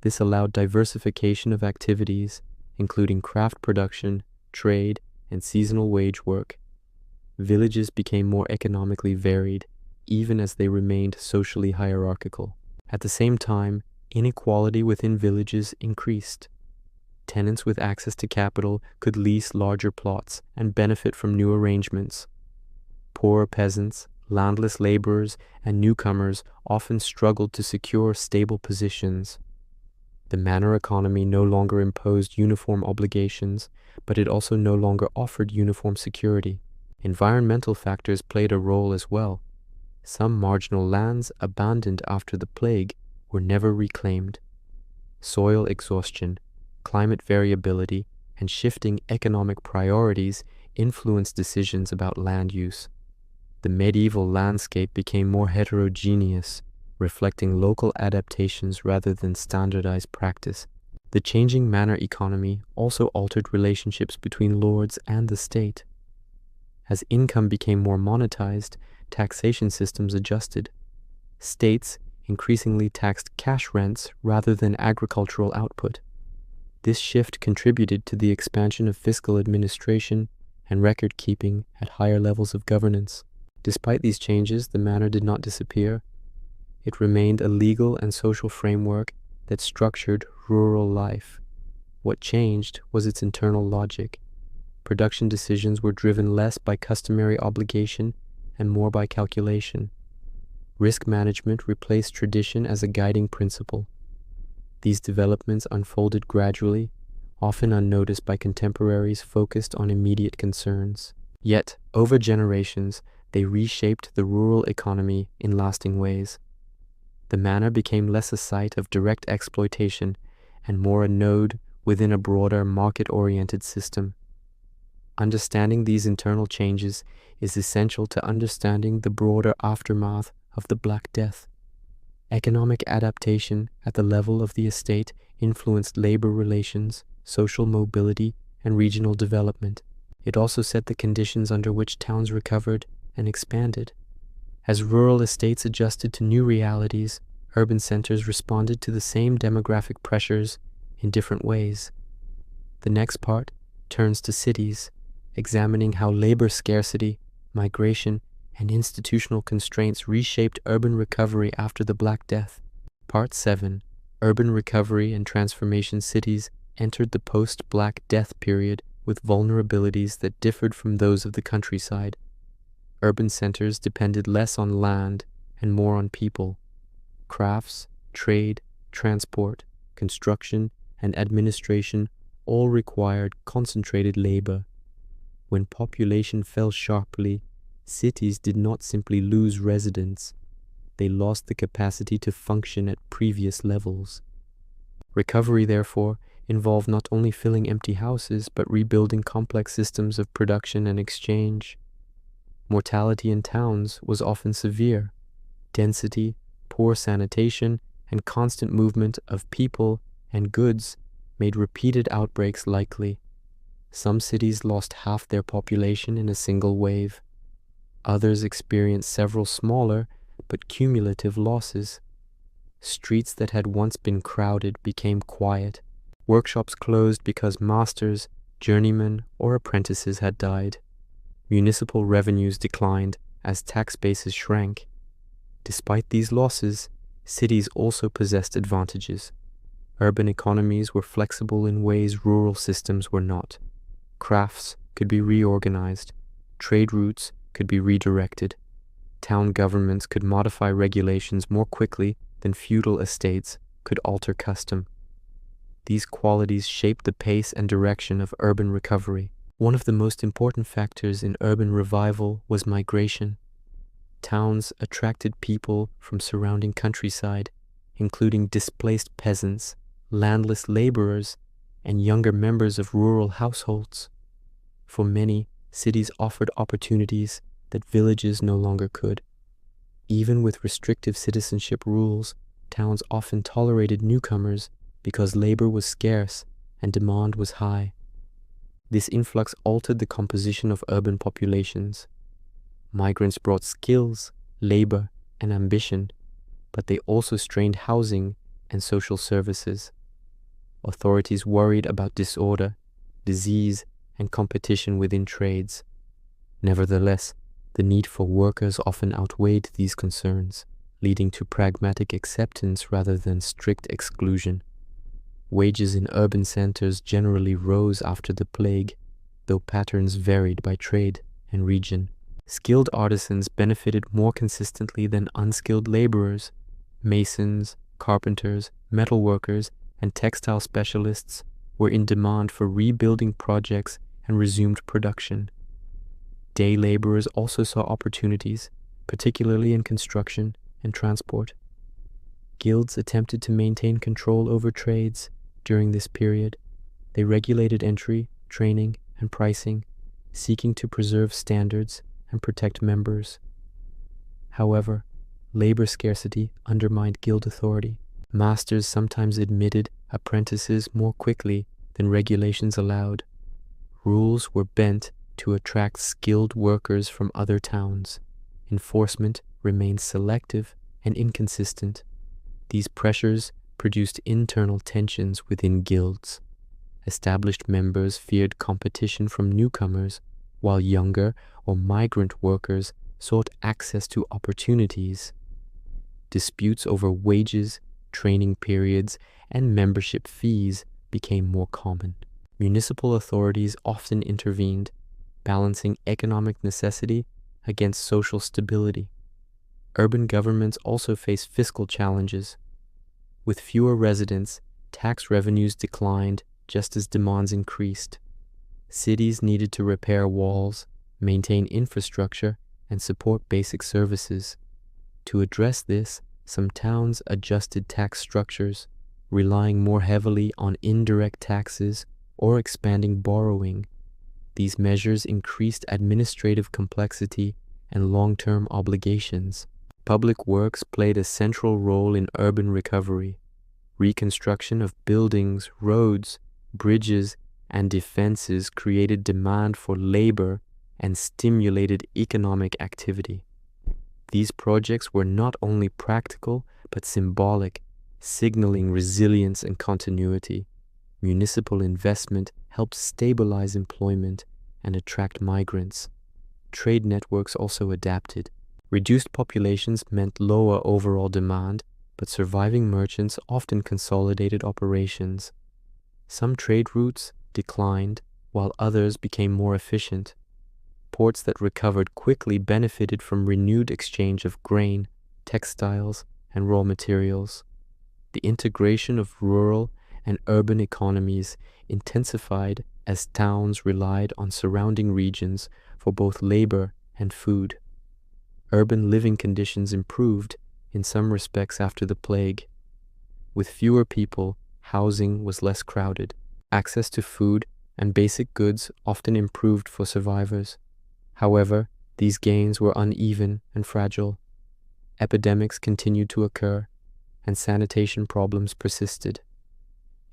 This allowed diversification of activities, including craft production, trade, and seasonal wage work. Villages became more economically varied, even as they remained socially hierarchical. At the same time, inequality within villages increased. Tenants with access to capital could lease larger plots and benefit from new arrangements. Poorer peasants, landless laborers, and newcomers often struggled to secure stable positions. The manor economy no longer imposed uniform obligations, but it also no longer offered uniform security. Environmental factors played a role as well. Some marginal lands abandoned after the plague were never reclaimed. Soil exhaustion, climate variability, and shifting economic priorities influenced decisions about land use. The medieval landscape became more heterogeneous, reflecting local adaptations rather than standardized practice. The changing manor economy also altered relationships between lords and the state. As income became more monetized, taxation systems adjusted. States increasingly taxed cash rents rather than agricultural output. This shift contributed to the expansion of fiscal administration and record-keeping at higher levels of governance. Despite these changes, the manor did not disappear. It remained a legal and social framework that structured rural life. What changed was its internal logic. Production decisions were driven less by customary obligation and more by calculation. Risk management replaced tradition as a guiding principle. These developments unfolded gradually, often unnoticed by contemporaries focused on immediate concerns. Yet, over generations, they reshaped the rural economy in lasting ways. The manor became less a site of direct exploitation and more a node within a broader market-oriented system. Understanding these internal changes is essential to understanding the broader aftermath of the Black Death. Economic adaptation at the level of the estate influenced labor relations, social mobility, and regional development. It also set the conditions under which towns recovered and expanded. As rural estates adjusted to new realities, urban centers responded to the same demographic pressures in different ways. The next part turns to cities, examining how labor scarcity, migration, and institutional constraints reshaped urban recovery after the Black Death. Part 7. Urban recovery and transformation. Cities entered the post-Black Death period with vulnerabilities that differed from those of the countryside. Urban centers depended less on land and more on people. Crafts, trade, transport, construction, and administration all required concentrated labor. When population fell sharply, cities did not simply lose residents, they lost the capacity to function at previous levels. Recovery, therefore, involved not only filling empty houses, but rebuilding complex systems of production and exchange. Mortality in towns was often severe. Density, poor sanitation, and constant movement of people and goods made repeated outbreaks likely. Some cities lost half their population in a single wave. Others experienced several smaller but cumulative losses. Streets that had once been crowded became quiet. Workshops closed because masters, journeymen, or apprentices had died. Municipal revenues declined as tax bases shrank. Despite these losses, cities also possessed advantages. Urban economies were flexible in ways rural systems were not. Crafts could be reorganized. Trade routes could be redirected. Town governments could modify regulations more quickly than feudal estates could alter custom. These qualities shaped the pace and direction of urban recovery. One of the most important factors in urban revival was migration. Towns attracted people from surrounding countryside, including displaced peasants, landless laborers, and younger members of rural households. For many, cities offered opportunities that villages no longer could. Even with restrictive citizenship rules, towns often tolerated newcomers because labor was scarce and demand was high. This influx altered the composition of urban populations. Migrants brought skills, labor, and ambition, but they also strained housing and social services. Authorities worried about disorder, disease, and competition within trades. Nevertheless, the need for workers often outweighed these concerns, leading to pragmatic acceptance rather than strict exclusion. Wages in urban centers generally rose after the plague, though patterns varied by trade and region. Skilled artisans benefited more consistently than unskilled laborers. Masons, carpenters, metalworkers, and textile specialists were in demand for rebuilding projects and resumed production. Day laborers also saw opportunities, particularly in construction and transport. Guilds attempted to maintain control over trades during this period. They regulated entry, training, and pricing, seeking to preserve standards and protect members. However, labor scarcity undermined guild authority. Masters sometimes admitted apprentices more quickly than regulations allowed. Rules were bent to attract skilled workers from other towns. Enforcement remained selective and inconsistent. These pressures produced internal tensions within guilds. Established members feared competition from newcomers, while younger or migrant workers sought access to opportunities. Disputes over wages, training periods, and membership fees became more common. Municipal authorities often intervened, balancing economic necessity against social stability. Urban governments also faced fiscal challenges. With fewer residents, tax revenues declined just as demands increased. Cities needed to repair walls, maintain infrastructure, and support basic services. To address this, some towns adjusted tax structures, relying more heavily on indirect taxes or expanding borrowing. These measures increased administrative complexity and long-term obligations. Public works played a central role in urban recovery. Reconstruction of buildings, roads, bridges, and defenses created demand for labor and stimulated economic activity. These projects were not only practical but symbolic, signaling resilience and continuity. Municipal investment helped stabilize employment and attract migrants. Trade networks also adapted. Reduced populations meant lower overall demand, but surviving merchants often consolidated operations. Some trade routes declined, while others became more efficient. Ports that recovered quickly benefited from renewed exchange of grain, textiles, and raw materials. The integration of rural and urban economies intensified as towns relied on surrounding regions for both labor and food. Urban living conditions improved in some respects after the plague. With fewer people, housing was less crowded. Access to food and basic goods often improved for survivors. However, these gains were uneven and fragile. Epidemics continued to occur, and sanitation problems persisted.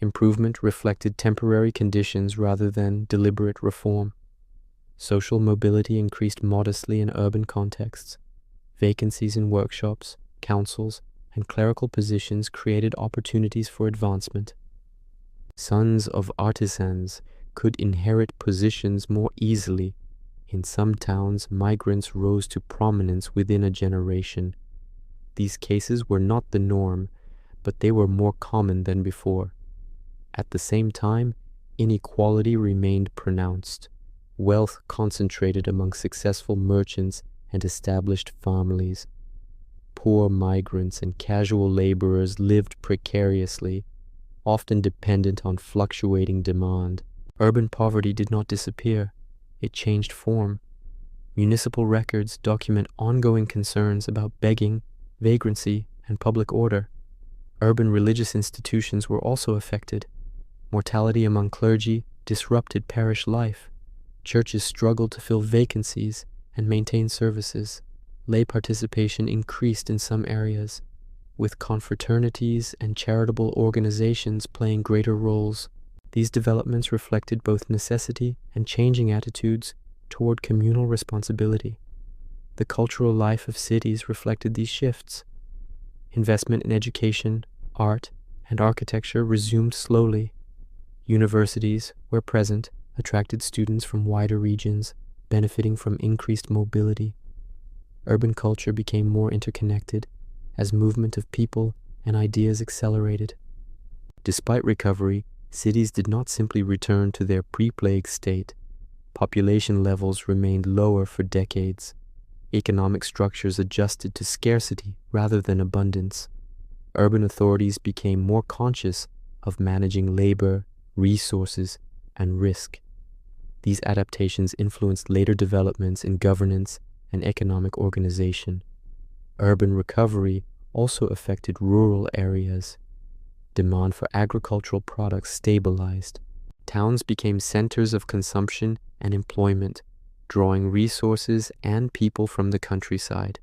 Improvement reflected temporary conditions rather than deliberate reform. Social mobility increased modestly in urban contexts. Vacancies in workshops, councils, and clerical positions created opportunities for advancement. Sons of artisans could inherit positions more easily. In some towns, migrants rose to prominence within a generation. These cases were not the norm, but they were more common than before. At the same time, inequality remained pronounced. Wealth concentrated among successful merchants and established families. poor migrants and casual laborers lived precariously, often dependent on fluctuating demand. Urban poverty did not disappear, it changed form. Municipal records document ongoing concerns about begging, vagrancy, and public order. Urban religious institutions were also affected. Mortality among clergy disrupted parish life. Churches struggled to fill vacancies and maintain services. Lay participation increased in some areas, with confraternities and charitable organizations playing greater roles. These developments reflected both necessity and changing attitudes toward communal responsibility. The cultural life of cities reflected these shifts. Investment in education, art, and architecture resumed slowly. Universities, where present, attracted students from wider regions, benefiting from increased mobility. Urban culture became more interconnected as movement of people and ideas accelerated. Despite recovery, cities did not simply return to their pre-plague state. Population levels remained lower for decades. Economic structures adjusted to scarcity rather than abundance. Urban authorities became more conscious of managing labor, resources, and risk. These adaptations influenced later developments in governance and economic organization. Urban recovery also affected rural areas. Demand for agricultural products stabilized. Towns became centers of consumption and employment, drawing resources and people from the countryside.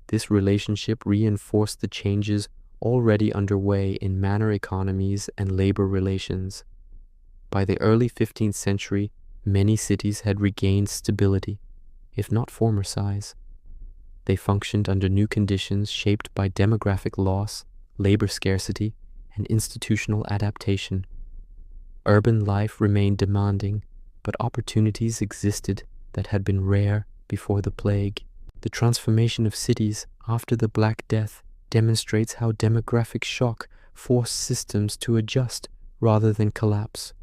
This relationship reinforced the changes already underway in manor economies and labor relations. By the early 15th century, many cities had regained stability, if not former size. They functioned under new conditions shaped by demographic loss, labor scarcity, and institutional adaptation. Urban life remained demanding, but opportunities existed that had been rare before the plague. The transformation of cities after the Black Death demonstrates how demographic shock forced systems to adjust rather than collapse.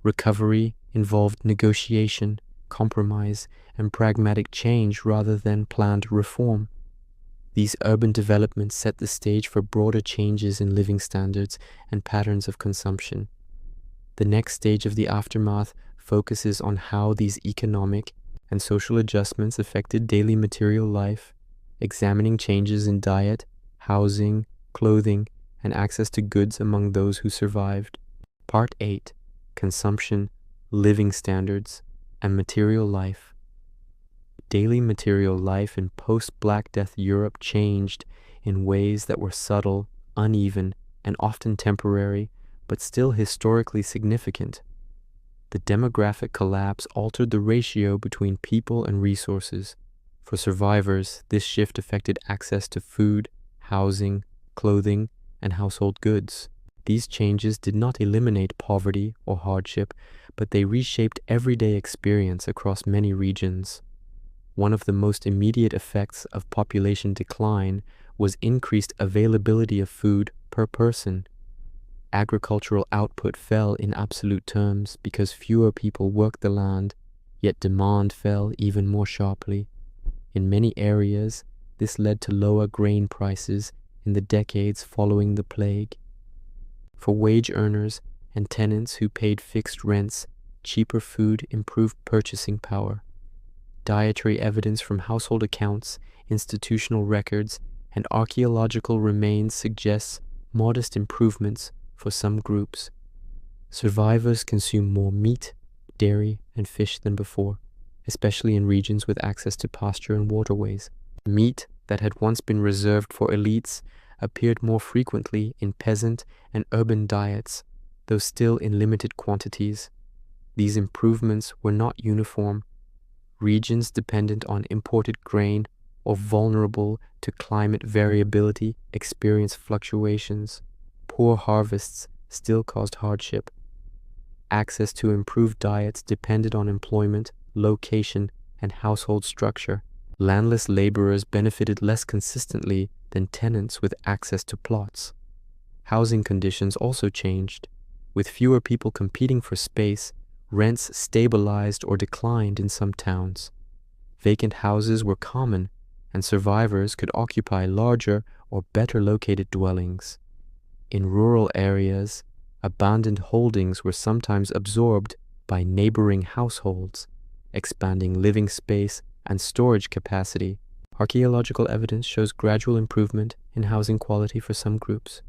Recovery involved negotiation, compromise, and pragmatic change rather than planned reform. These urban developments set the stage for broader changes in living standards and patterns of consumption. The next stage of the aftermath focuses on how these economic and social adjustments affected daily material life, examining changes in diet, housing, clothing, and access to goods among those who survived. Part 8: Consumption, Living Standards, and Material Life. Daily material life in post-Black Death Europe changed in ways that were subtle, uneven, and often temporary, but still historically significant. The demographic collapse altered the ratio between people and resources. For survivors, this shift affected access to food, housing, clothing, and household goods. These changes did not eliminate poverty or hardship, but they reshaped everyday experience across many regions. One of the most immediate effects of population decline was increased availability of food per person. Agricultural output fell in absolute terms because fewer people worked the land, yet demand fell even more sharply. In many areas, this led to lower grain prices in the decades following the plague. For wage earners and tenants who paid fixed rents, cheaper food improved purchasing power. Dietary evidence from household accounts, institutional records, and archaeological remains suggests modest improvements for some groups. Survivors consume more meat, dairy, and fish than before, especially in regions with access to pasture and waterways. Meat that had once been reserved for elites appeared more frequently in peasant and urban diets, though still in limited quantities. These improvements were not uniform. Regions dependent on imported grain or vulnerable to climate variability experienced fluctuations. Poor harvests still caused hardship. Access to improved diets depended on employment, location, and household structure. Landless laborers benefited less consistently than tenants with access to plots. Housing conditions also changed. With fewer people competing for space, rents stabilized or declined in some towns. Vacant houses were common, and survivors could occupy larger or better located dwellings. In rural areas, abandoned holdings were sometimes absorbed by neighboring households, expanding living space and storage capacity. Archaeological evidence shows gradual improvement in housing quality for some groups.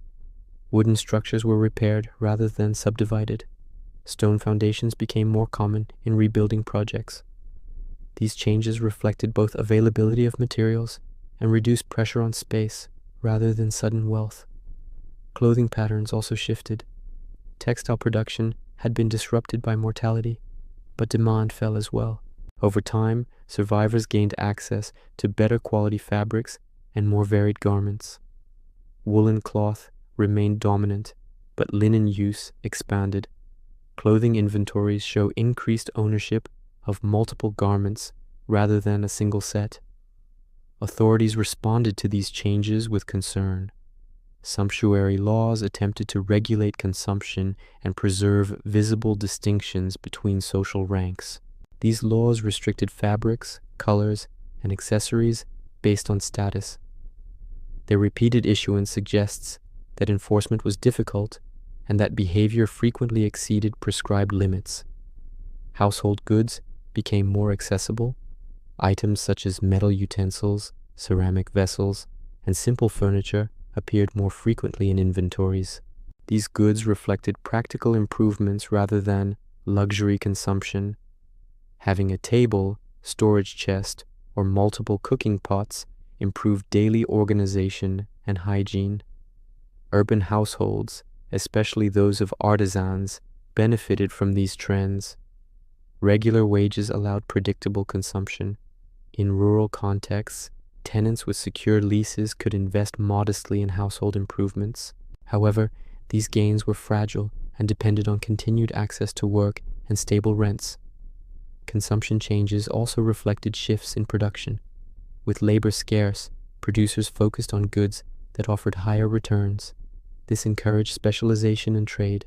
Wooden structures were repaired rather than subdivided. Stone foundations became more common in rebuilding projects. These changes reflected both availability of materials and reduced pressure on space rather than sudden wealth. Clothing patterns also shifted. Textile production had been disrupted by mortality, but demand fell as well. Over time, survivors gained access to better quality fabrics and more varied garments. Woolen cloth remained dominant, but linen use expanded. Clothing inventories show increased ownership of multiple garments rather than a single set. Authorities responded to these changes with concern. Sumptuary laws attempted to regulate consumption and preserve visible distinctions between social ranks. These laws restricted fabrics, colors, and accessories based on status. Their repeated issuance suggests that enforcement was difficult and that behavior frequently exceeded prescribed limits. Household goods became more accessible. Items such as metal utensils, ceramic vessels, and simple furniture appeared more frequently in inventories. These goods reflected practical improvements rather than luxury consumption. Having a table, storage chest, or multiple cooking pots improved daily organization and hygiene. Urban households, especially those of artisans, benefited from these trends. Regular wages allowed predictable consumption. In rural contexts, tenants with secure leases could invest modestly in household improvements. However, these gains were fragile and depended on continued access to work and stable rents. Consumption changes also reflected shifts in production. With labor scarce, producers focused on goods that offered higher returns. This encouraged specialization and trade.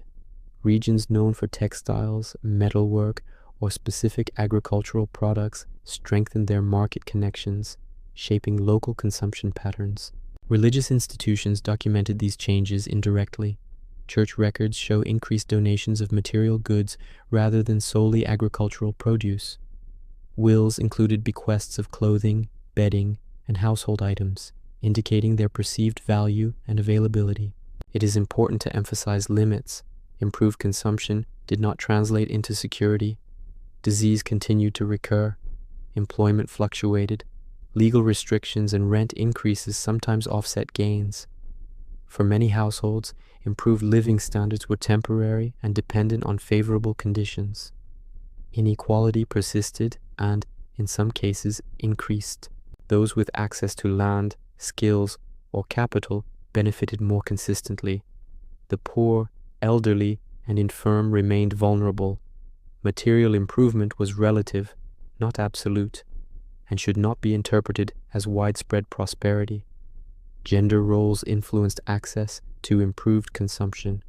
Regions known for textiles, metalwork, or specific agricultural products strengthened their market connections, shaping local consumption patterns. Religious institutions documented these changes indirectly. Church records show increased donations of material goods rather than solely agricultural produce. Wills included bequests of clothing, bedding, and household items, indicating their perceived value and availability. It is important to emphasize limits. Improved consumption did not translate into security. Disease continued to recur. Employment fluctuated. Legal restrictions and rent increases sometimes offset gains. For many households, improved living standards were temporary and dependent on favorable conditions. Inequality persisted and, in some cases, increased. Those with access to land, skills, or capital benefited more consistently. The poor, elderly, and infirm remained vulnerable. Material improvement was relative, not absolute, and should not be interpreted as widespread prosperity. Gender roles influenced access to improved consumption.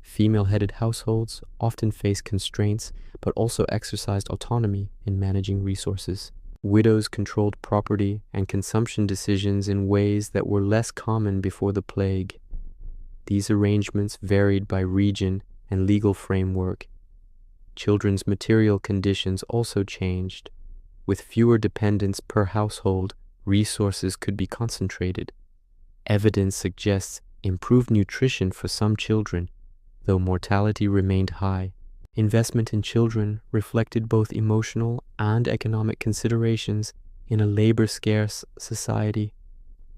Female-headed households often faced constraints but also exercised autonomy in managing resources. Widows controlled property and consumption decisions in ways that were less common before the plague. These arrangements varied by region and legal framework. Children's material conditions also changed. With fewer dependents per household, resources could be concentrated. Evidence suggests improved nutrition for some children, though mortality remained high. Investment in children reflected both emotional and economic considerations in a labor-scarce society.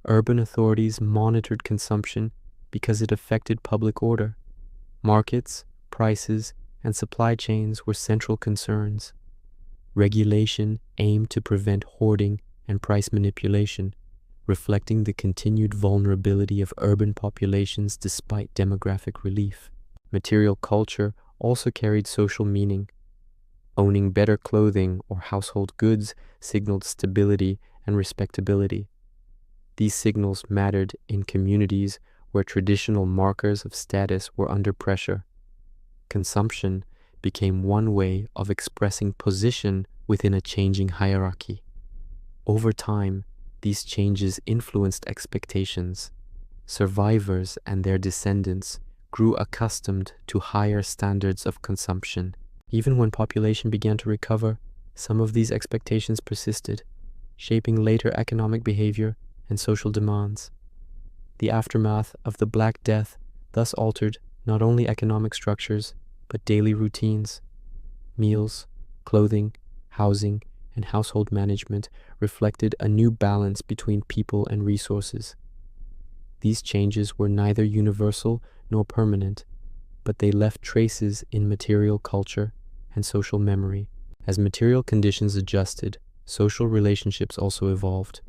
Urban authorities monitored consumption because it affected public order. Markets, prices, and supply chains were central concerns. Regulation aimed to prevent hoarding and price manipulation, reflecting the continued vulnerability of urban populations despite demographic relief. Material culture also carried social meaning. Owning better clothing or household goods signaled stability and respectability. These signals mattered in communities where traditional markers of status were under pressure. Consumption became one way of expressing position within a changing hierarchy. Over time, These changes influenced expectations. Survivors and their descendants grew accustomed to higher standards of consumption. Even when population began to recover, some of these expectations persisted, shaping later economic behavior and social demands. The aftermath of the Black Death thus altered not only economic structures, but daily routines. Meals, clothing, housing, and household management reflected a new balance between people and resources. These changes were neither universal nor permanent, but they left traces in material culture and social memory. As material conditions adjusted, social relationships also evolved.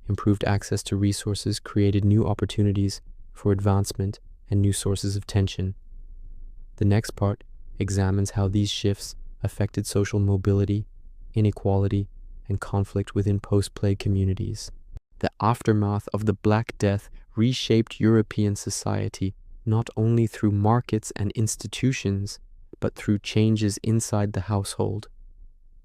Improved access to resources created new opportunities for advancement and new sources of tension. The next part examines how these shifts affected social mobility, inequality, and conflict within post-plague communities. The aftermath of the Black Death reshaped European society not only through markets and institutions, but through changes inside the household.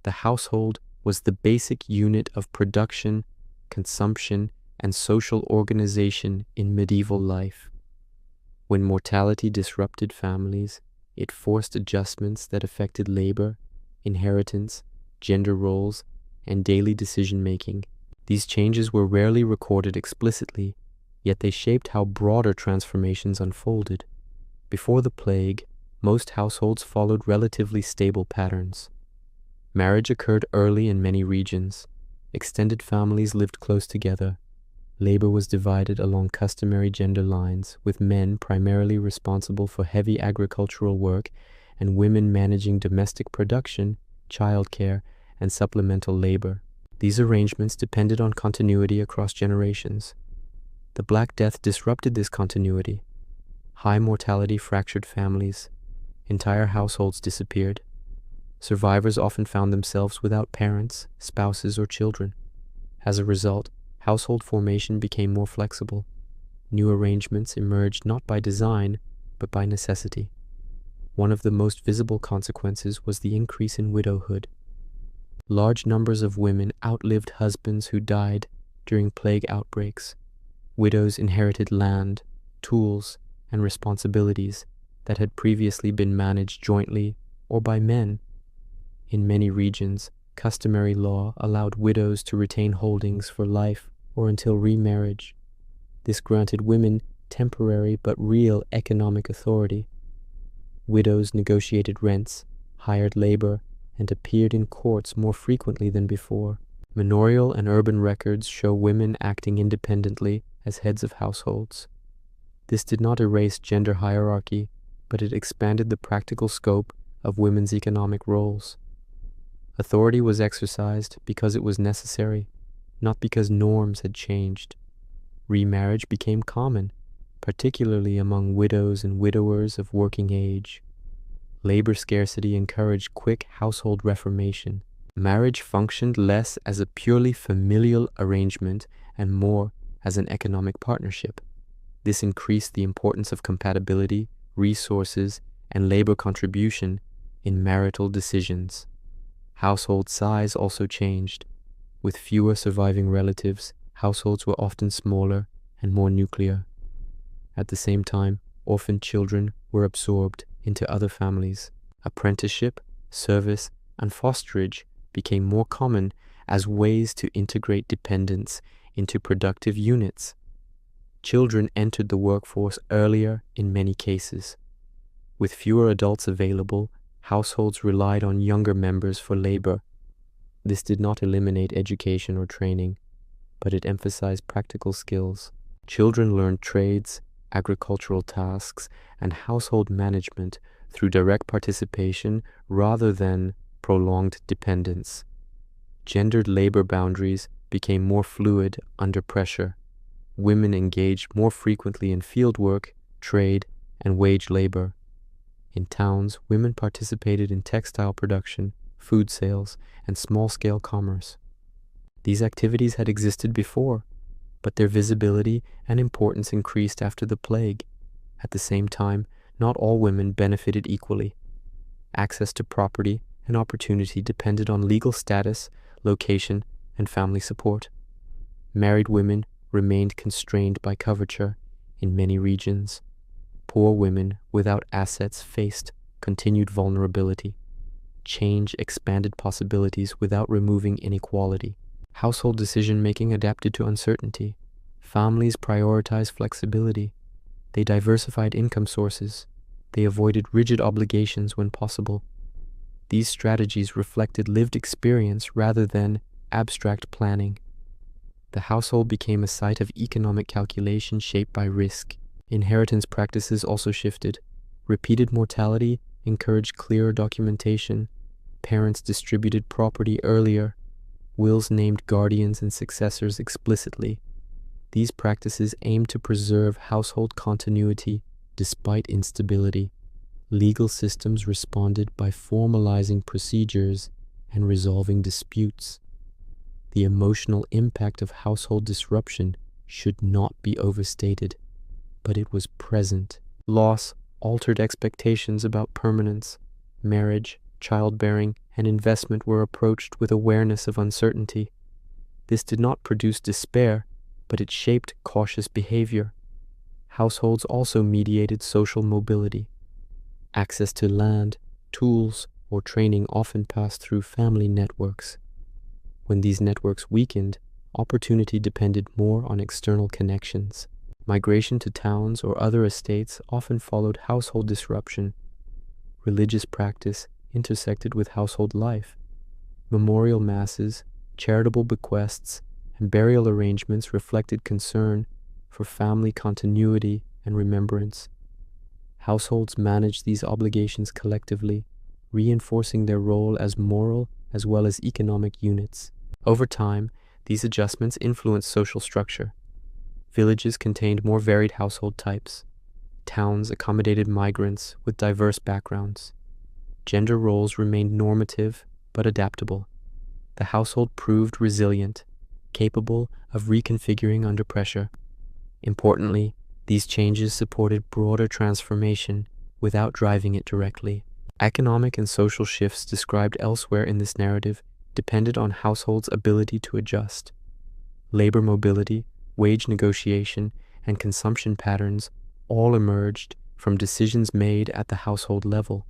The household was the basic unit of production, consumption, and social organization in medieval life. When mortality disrupted families, it forced adjustments that affected labor, inheritance, gender roles, and daily decision-making. These changes were rarely recorded explicitly, yet they shaped how broader transformations unfolded. Before the plague, most households followed relatively stable patterns. Marriage occurred early in many regions. Extended families lived close together. Labor was divided along customary gender lines, with men primarily responsible for heavy agricultural work and women managing domestic production, childcare, and supplemental labor. These arrangements depended on continuity across generations. The Black Death disrupted this continuity. High mortality fractured families. Entire households disappeared. Survivors often found themselves without parents, spouses, or children. As a result, household formation became more flexible. New arrangements emerged not by design, but by necessity. One of the most visible consequences was the increase in widowhood. Large numbers of women outlived husbands who died during plague outbreaks. Widows inherited land, tools, and responsibilities that had previously been managed jointly or by men. In many regions, customary law allowed widows to retain holdings for life or until remarriage. This granted women temporary but real economic authority. Widows negotiated rents, hired labor, and appeared in courts more frequently than before. Manorial and urban records show women acting independently as heads of households. This did not erase gender hierarchy, but it expanded the practical scope of women's economic roles. Authority was exercised because it was necessary, not because norms had changed. Remarriage became common, particularly among widows and widowers of working age. Labor scarcity encouraged quick household reformation. Marriage functioned less as a purely familial arrangement and more as an economic partnership. This increased the importance of compatibility, resources, and labor contribution in marital decisions. Household size also changed. With fewer surviving relatives, households were often smaller and more nuclear. At the same time, orphaned children were absorbed into other families. Apprenticeship, service, and fosterage became more common as ways to integrate dependents into productive units. Children entered the workforce earlier in many cases. With fewer adults available, households relied on younger members for labor. This did not eliminate education or training, but it emphasized practical skills. Children learned trades, agricultural tasks, and household management through direct participation rather than prolonged dependence. Gendered labor boundaries became more fluid under pressure. Women engaged more frequently in fieldwork, trade, and wage labor. In towns, women participated in textile production, food sales, and small-scale commerce. These activities had existed before, but their visibility and importance increased after the plague. At the same time, not all women benefited equally. Access to property and opportunity depended on legal status, location, and family support. Married women remained constrained by coverture in many regions. Poor women without assets faced continued vulnerability. Change expanded possibilities without removing inequality. Household decision-making adapted to uncertainty. Families prioritized flexibility. They diversified income sources. They avoided rigid obligations when possible. These strategies reflected lived experience rather than abstract planning. The household became a site of economic calculation shaped by risk. Inheritance practices also shifted. Repeated mortality encouraged clearer documentation. Parents distributed property earlier. Wills named guardians and successors explicitly. These practices aimed to preserve household continuity despite instability. Legal systems responded by formalizing procedures and resolving disputes. The emotional impact of household disruption should not be overstated, but it was present. Loss altered expectations about permanence. Marriage, childbearing, and investment were approached with awareness of uncertainty. This did not produce despair, but it shaped cautious behavior. Households also mediated social mobility. Access to land, tools, or training often passed through family networks. When these networks weakened, opportunity depended more on external connections. Migration to towns or other estates often followed household disruption. Religious practice intersected with household life. Memorial masses, charitable bequests, and burial arrangements reflected concern for family continuity and remembrance. Households managed these obligations collectively, reinforcing their role as moral as well as economic units. Over time, these adjustments influenced social structure. Villages contained more varied household types. Towns accommodated migrants with diverse backgrounds. Gender roles remained normative but adaptable. The household proved resilient, capable of reconfiguring under pressure. Importantly, these changes supported broader transformation without driving it directly. Economic and social shifts described elsewhere in this narrative depended on households' ability to adjust. Labor mobility, wage negotiation, and consumption patterns all emerged from decisions made at the household level.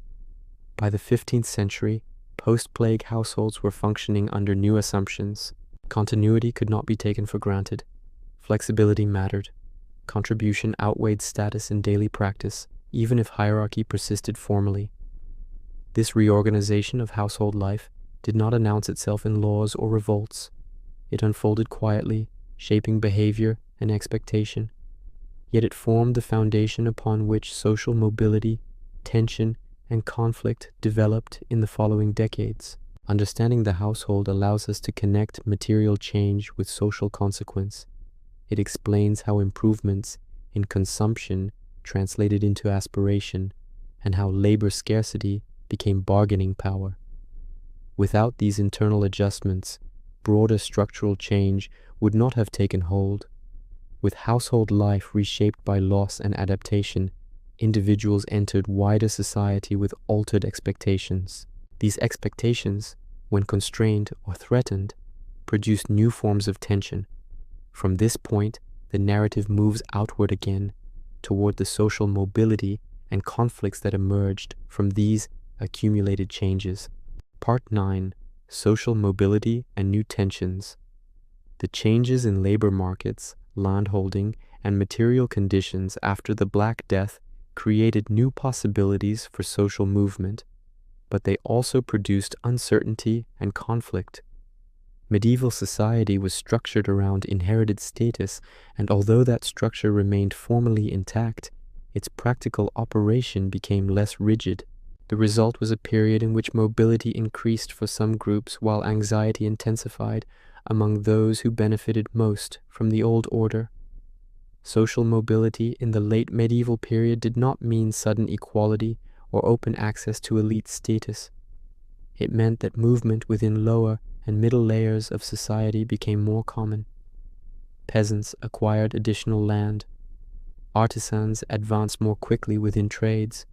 By the 15th century, post-plague households were functioning under new assumptions. Continuity could not be taken for granted. Flexibility mattered. Contribution outweighed status in daily practice, even if hierarchy persisted formally. This reorganization of household life did not announce itself in laws or revolts. It unfolded quietly, shaping behavior and expectation. Yet it formed the foundation upon which social mobility, tension, and conflict developed in the following decades. Understanding the household allows us to connect material change with social consequence. It explains how improvements in consumption translated into aspiration, and how labor scarcity became bargaining power. Without these internal adjustments, broader structural change would not have taken hold. With household life reshaped by loss and adaptation, individuals entered wider society with altered expectations. These expectations, when constrained or threatened, produced new forms of tension. From this point, the narrative moves outward again, toward the social mobility and conflicts that emerged from these accumulated changes. Part 9. Social Mobility and New Tensions. The changes in labor markets, landholding, and material conditions after the Black Death created new possibilities for social movement, but they also produced uncertainty and conflict. Medieval society was structured around inherited status, and although that structure remained formally intact, its practical operation became less rigid. The result was a period in which mobility increased for some groups while anxiety intensified among those who benefited most from the old order. Social mobility in the late medieval period did not mean sudden equality or open access to elite status. It meant that movement within lower and middle layers of society became more common. Peasants acquired additional land. Artisans advanced more quickly within trades.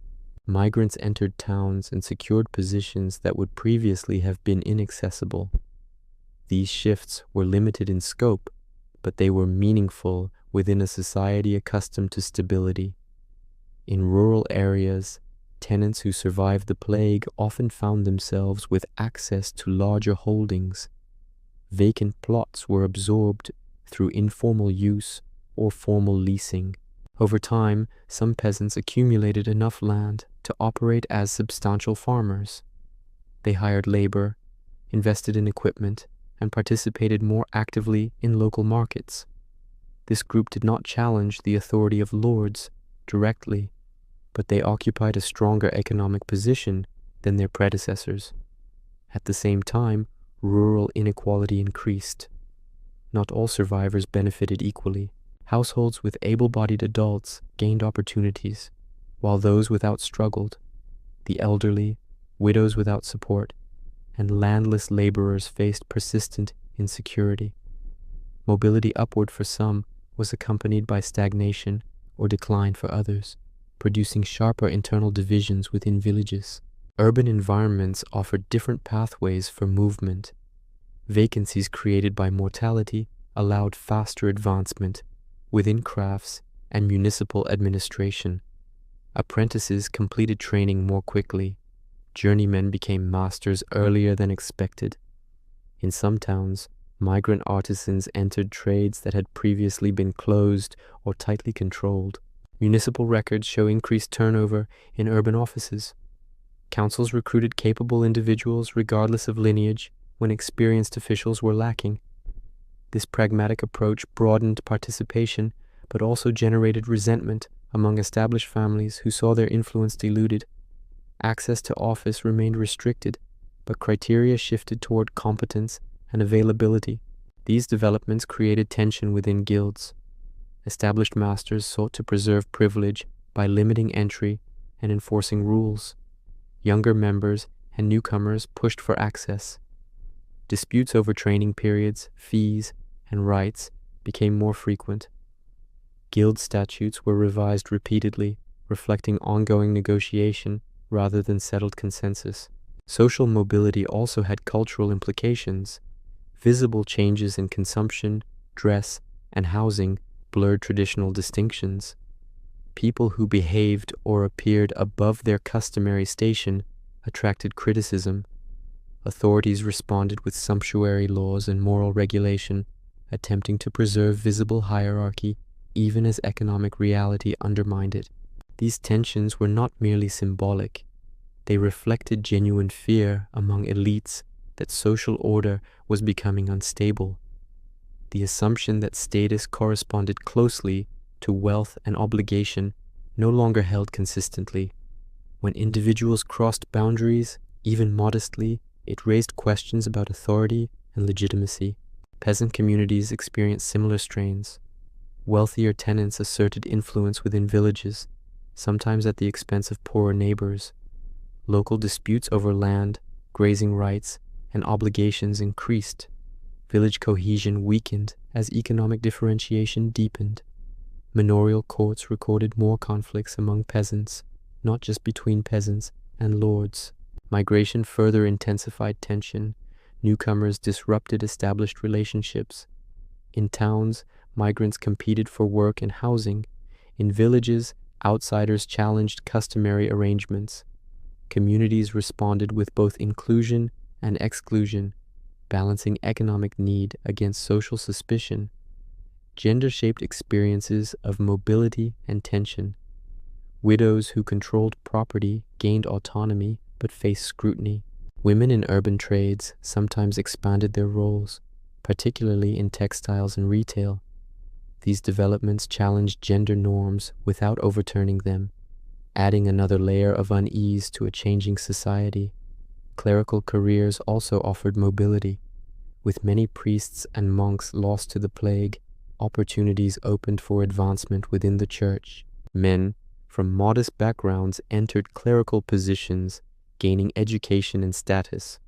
Migrants entered towns and secured positions that would previously have been inaccessible. These shifts were limited in scope, but they were meaningful within a society accustomed to stability. In rural areas, tenants who survived the plague often found themselves with access to larger holdings. Vacant plots were absorbed through informal use or formal leasing. Over time, some peasants accumulated enough land to operate as substantial farmers. They hired labor, invested in equipment, and participated more actively in local markets. This group did not challenge the authority of lords directly, but they occupied a stronger economic position than their predecessors. At the same time, rural inequality increased. Not all survivors benefited equally. Households with able-bodied adults gained opportunities, while those without struggled. The elderly, widows without support, and landless laborers faced persistent insecurity. Mobility upward for some was accompanied by stagnation or decline for others, producing sharper internal divisions within villages. Urban environments offered different pathways for movement. Vacancies created by mortality allowed faster advancement within crafts and municipal administration. Apprentices completed training more quickly. Journeymen became masters earlier than expected. In some towns, migrant artisans entered trades that had previously been closed or tightly controlled. Municipal records show increased turnover in urban offices. Councils recruited capable individuals regardless of lineage when experienced officials were lacking. This pragmatic approach broadened participation, but also generated resentment among established families who saw their influence diluted. Access to office remained restricted, but criteria shifted toward competence and availability. These developments created tension within guilds. Established masters sought to preserve privilege by limiting entry and enforcing rules. Younger members and newcomers pushed for access. Disputes over training periods, fees, and rights became more frequent. Guild statutes were revised repeatedly, reflecting ongoing negotiation rather than settled consensus. Social mobility also had cultural implications. Visible changes in consumption, dress, and housing blurred traditional distinctions. People who behaved or appeared above their customary station attracted criticism. Authorities responded with sumptuary laws and moral regulation, attempting to preserve visible hierarchy even as economic reality undermined it. These tensions were not merely symbolic. They reflected genuine fear among elites that social order was becoming unstable. The assumption that status corresponded closely to wealth and obligation no longer held consistently. When individuals crossed boundaries, even modestly, it raised questions about authority and legitimacy. Peasant communities experienced similar strains. Wealthier tenants asserted influence within villages, sometimes at the expense of poorer neighbors. Local disputes over land, grazing rights, and obligations increased. Village cohesion weakened as economic differentiation deepened. Manorial courts recorded more conflicts among peasants, not just between peasants and lords. Migration further intensified tension. Newcomers disrupted established relationships. In towns, migrants competed for work and housing. In villages, outsiders challenged customary arrangements. Communities responded with both inclusion and exclusion, balancing economic need against social suspicion. Gender-shaped experiences of mobility and tension. Widows who controlled property gained autonomy but faced scrutiny. Women in urban trades sometimes expanded their roles, particularly in textiles and retail. These developments challenged gender norms without overturning them, adding another layer of unease to a changing society. Clerical careers also offered mobility. With many priests and monks lost to the plague, opportunities opened for advancement within the church. Men from modest backgrounds entered clerical positions, gaining education and status.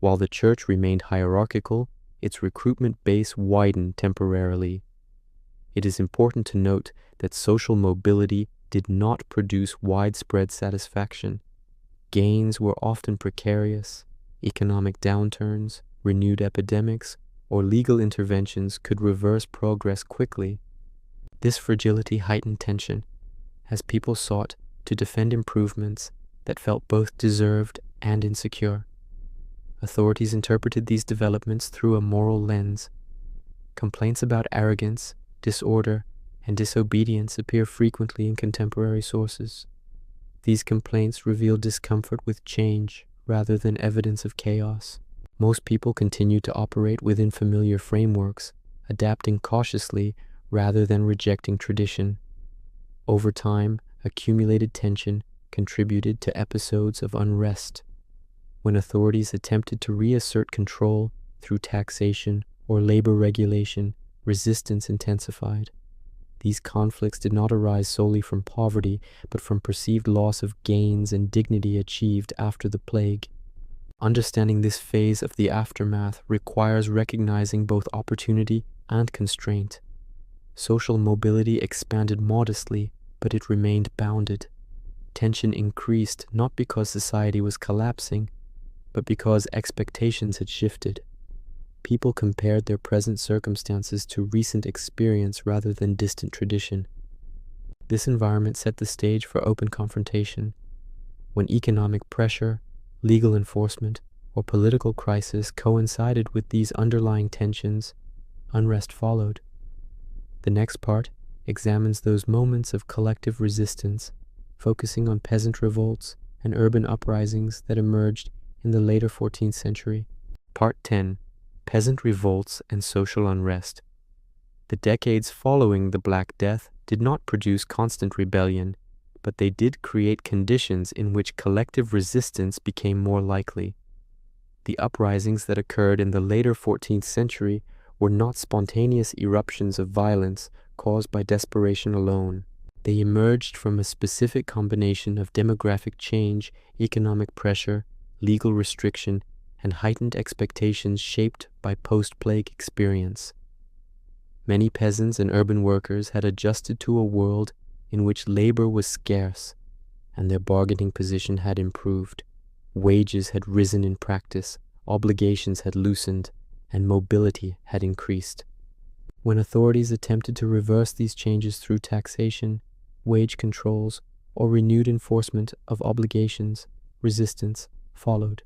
While the church remained hierarchical, its recruitment base widened temporarily. It is important to note that social mobility did not produce widespread satisfaction. Gains were often precarious. Economic downturns, renewed epidemics, or legal interventions could reverse progress quickly. This fragility heightened tension as people sought to defend improvements that felt both deserved and insecure. Authorities interpreted these developments through a moral lens. Complaints about arrogance, disorder, and disobedience appear frequently in contemporary sources. These complaints reveal discomfort with change rather than evidence of chaos. Most people continue to operate within familiar frameworks, adapting cautiously rather than rejecting tradition. Over time, accumulated tension contributed to episodes of unrest. When authorities attempted to reassert control through taxation or labor regulation, resistance intensified. These conflicts did not arise solely from poverty, but from perceived loss of gains and dignity achieved after the plague. Understanding this phase of the aftermath requires recognizing both opportunity and constraint. Social mobility expanded modestly, but it remained bounded. Tension increased not because society was collapsing, but because expectations had shifted. People compared their present circumstances to recent experience rather than distant tradition. This environment set the stage for open confrontation. When economic pressure, legal enforcement, or political crisis coincided with these underlying tensions, unrest followed. The next part examines those moments of collective resistance, focusing on peasant revolts and urban uprisings that emerged in the later 14th century. Part 10. Peasant revolts and social unrest. The decades following the Black Death did not produce constant rebellion, but they did create conditions in which collective resistance became more likely. The uprisings that occurred in the later 14th century were not spontaneous eruptions of violence caused by desperation alone. They emerged from a specific combination of demographic change, economic pressure, legal restriction, and heightened expectations shaped by post-plague experience. Many peasants and urban workers had adjusted to a world in which labor was scarce, and their bargaining position had improved. Wages had risen in practice, obligations had loosened, and mobility had increased. When authorities attempted to reverse these changes through taxation, wage controls, or renewed enforcement of obligations, resistance followed.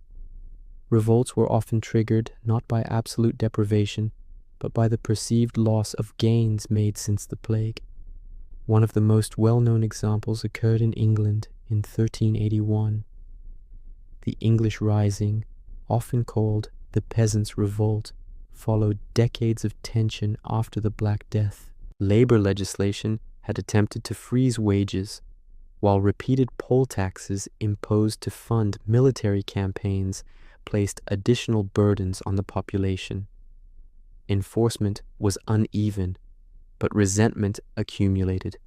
Revolts were often triggered not by absolute deprivation, but by the perceived loss of gains made since the plague. One of the most well-known examples occurred in England in 1381. The English Rising, often called the Peasants' Revolt, followed decades of tension after the Black Death. Labor legislation had attempted to freeze wages, while repeated poll taxes imposed to fund military campaigns placed additional burdens on the population. Enforcement was uneven, but resentment accumulated.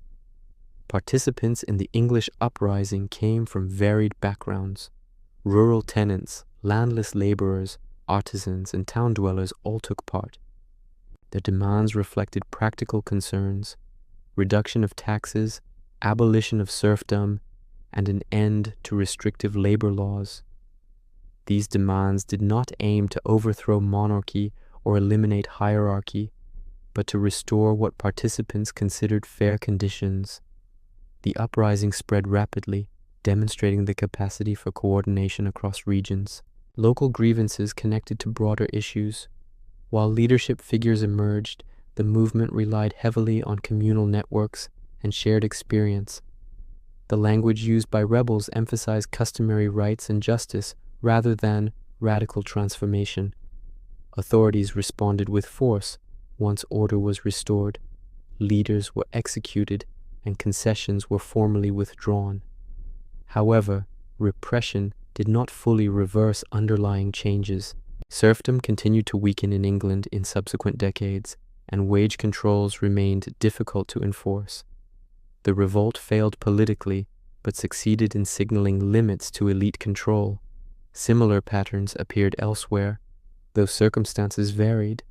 Participants in the English uprising came from varied backgrounds. Rural tenants, landless laborers, artisans, and town dwellers all took part. Their demands reflected practical concerns: reduction of taxes, abolition of serfdom, and an end to restrictive labor laws. These demands did not aim to overthrow monarchy or eliminate hierarchy, but to restore what participants considered fair conditions. The uprising spread rapidly, demonstrating the capacity for coordination across regions. Local grievances connected to broader issues. While leadership figures emerged, the movement relied heavily on communal networks and shared experience. The language used by rebels emphasized customary rights and justice rather than radical transformation. Authorities responded with force once order was restored. Leaders were executed and concessions were formally withdrawn. However, repression did not fully reverse underlying changes. Serfdom continued to weaken in England in subsequent decades, and wage controls remained difficult to enforce. The revolt failed politically, but succeeded in signaling limits to elite control. Similar patterns appeared elsewhere, though circumstances varied.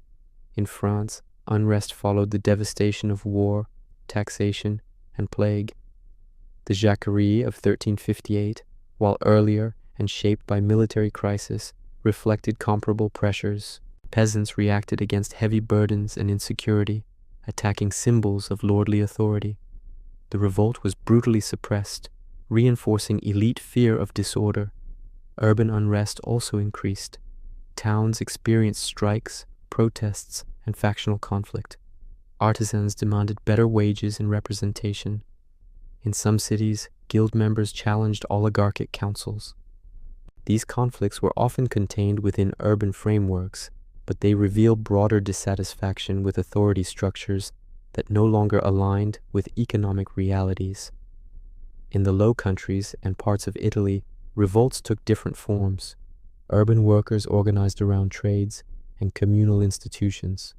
In France, unrest followed the devastation of war, taxation, and plague. The Jacquerie of 1358, while earlier and shaped by military crisis, reflected comparable pressures. Peasants reacted against heavy burdens and insecurity, attacking symbols of lordly authority. The revolt was brutally suppressed, reinforcing elite fear of disorder. Urban unrest also increased. Towns experienced strikes, protests, and factional conflict. Artisans demanded better wages and representation. In some cities, guild members challenged oligarchic councils. These conflicts were often contained within urban frameworks, but they reveal broader dissatisfaction with authority structures that no longer aligned with economic realities. In the Low Countries and parts of Italy, revolts took different forms. Urban workers organized around trades and communal institutions.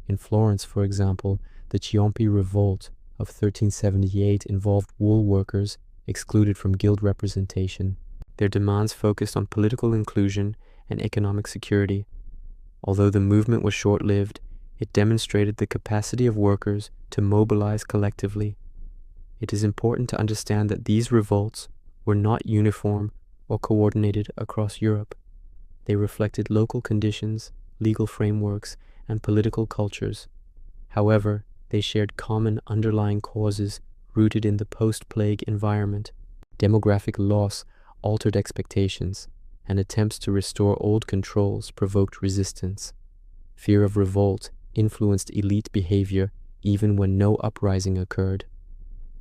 In Florence, for example, the Ciompi Revolt of 1378 involved wool workers excluded from guild representation. Their demands focused on political inclusion and economic security. Although the movement was short-lived, it demonstrated the capacity of workers to mobilize collectively. It is important to understand that these revolts were not uniform or coordinated across Europe. They reflected local conditions, legal frameworks, and political cultures. However, they shared common underlying causes rooted in the post-plague environment. Demographic loss altered expectations, and attempts to restore old controls provoked resistance. Fear of revolt influenced elite behavior even when no uprising occurred.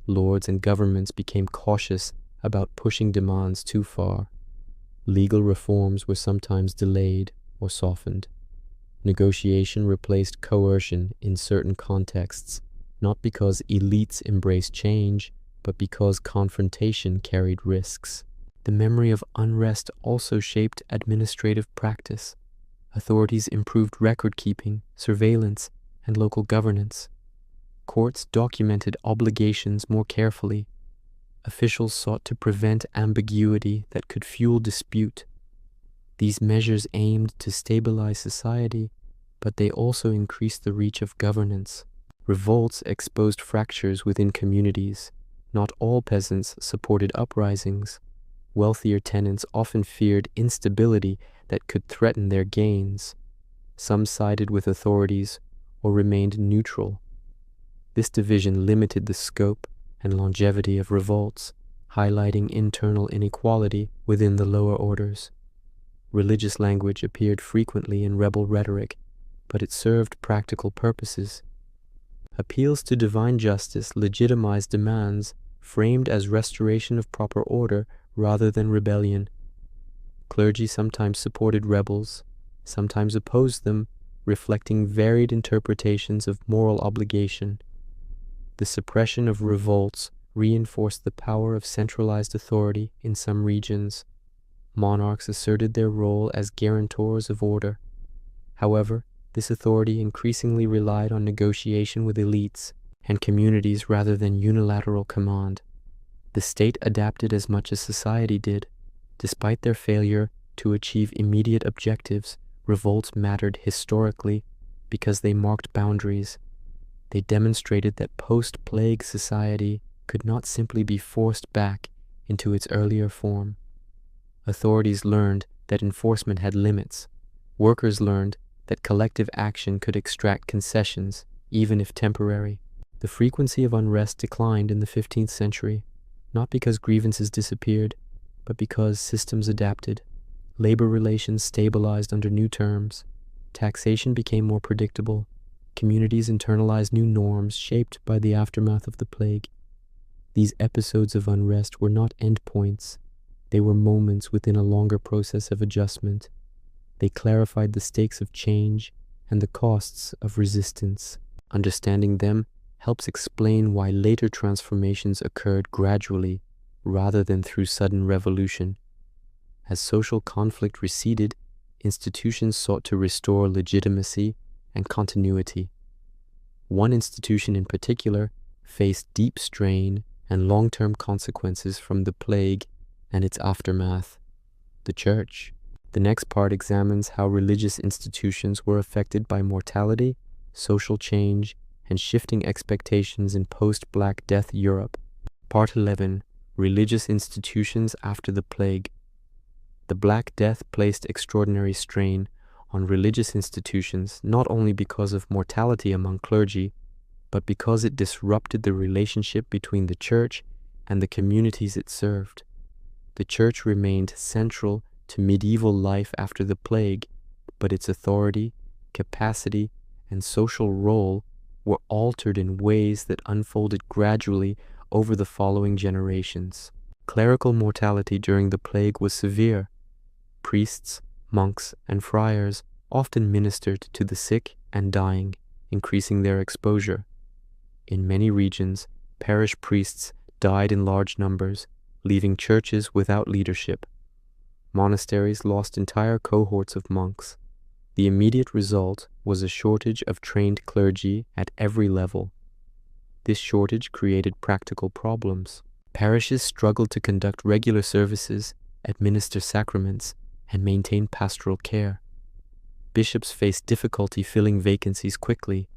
Lords and governments became cautious about pushing demands too far. Legal reforms were sometimes delayed or softened. Negotiation replaced coercion in certain contexts, not because elites embraced change, but because confrontation carried risks. The memory of unrest also shaped administrative practice. Authorities improved record-keeping, surveillance, and local governance. Courts documented obligations more carefully. Officials sought to prevent ambiguity that could fuel dispute. These measures aimed to stabilize society, but they also increased the reach of governance. Revolts exposed fractures within communities. Not all peasants supported uprisings. Wealthier tenants often feared instability that could threaten their gains. Some sided with authorities or remained neutral. This division limited the scope and longevity of revolts, highlighting internal inequality within the lower orders. Religious language appeared frequently in rebel rhetoric, but it served practical purposes. Appeals to divine justice legitimized demands framed as restoration of proper order rather than rebellion. Clergy sometimes supported rebels, sometimes opposed them, reflecting varied interpretations of moral obligation. The suppression of revolts reinforced the power of centralized authority in some regions. Monarchs asserted their role as guarantors of order. However, this authority increasingly relied on negotiation with elites and communities rather than unilateral command. The state adapted as much as society did. Despite their failure to achieve immediate objectives, revolts mattered historically because they marked boundaries. They demonstrated that post-plague society could not simply be forced back into its earlier form. Authorities learned that enforcement had limits. Workers learned that collective action could extract concessions, even if temporary. The frequency of unrest declined in the 15th century, not because grievances disappeared, but because systems adapted. Labor relations stabilized under new terms. Taxation became more predictable. Communities internalized new norms shaped by the aftermath of the plague. These episodes of unrest were not endpoints. They were moments within a longer process of adjustment. They clarified the stakes of change and the costs of resistance. Understanding them helps explain why later transformations occurred gradually rather than through sudden revolution. As social conflict receded, institutions sought to restore legitimacy and continuity. One institution in particular faced deep strain and long-term consequences from the plague and its aftermath: the Church. The next part examines how religious institutions were affected by mortality, social change, and shifting expectations in post-Black Death Europe. Part 11. Religious institutions after the plague. The Black Death placed extraordinary strain on religious institutions not only because of mortality among clergy, but because it disrupted the relationship between the church and the communities it served. The church remained central to medieval life after the plague, but its authority, capacity, and social role were altered in ways that unfolded gradually over the following generations. Clerical mortality during the plague was severe. Priests, monks, and friars often ministered to the sick and dying, increasing their exposure. In many regions, parish priests died in large numbers, leaving churches without leadership. Monasteries lost entire cohorts of monks. The immediate result was a shortage of trained clergy at every level. This shortage created practical problems. Parishes struggled to conduct regular services, administer sacraments, and maintain pastoral care. Bishops faced difficulty filling vacancies quickly.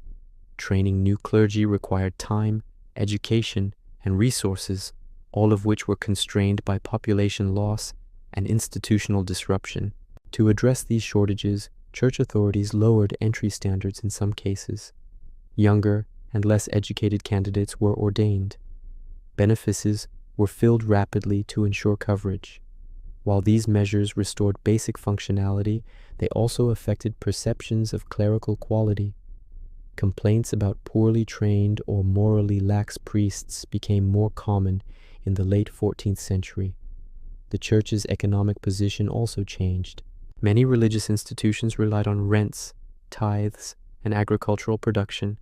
Training new clergy required time, education, and resources, all of which were constrained by population loss and institutional disruption. To address these shortages, church authorities lowered entry standards in some cases. Younger and less educated candidates were ordained. Benefices were filled rapidly to ensure coverage. While these measures restored basic functionality, they also affected perceptions of clerical quality. Complaints about poorly trained or morally lax priests became more common in the late 14th century. The church's economic position also changed. Many religious institutions relied on rents, tithes, and agricultural production.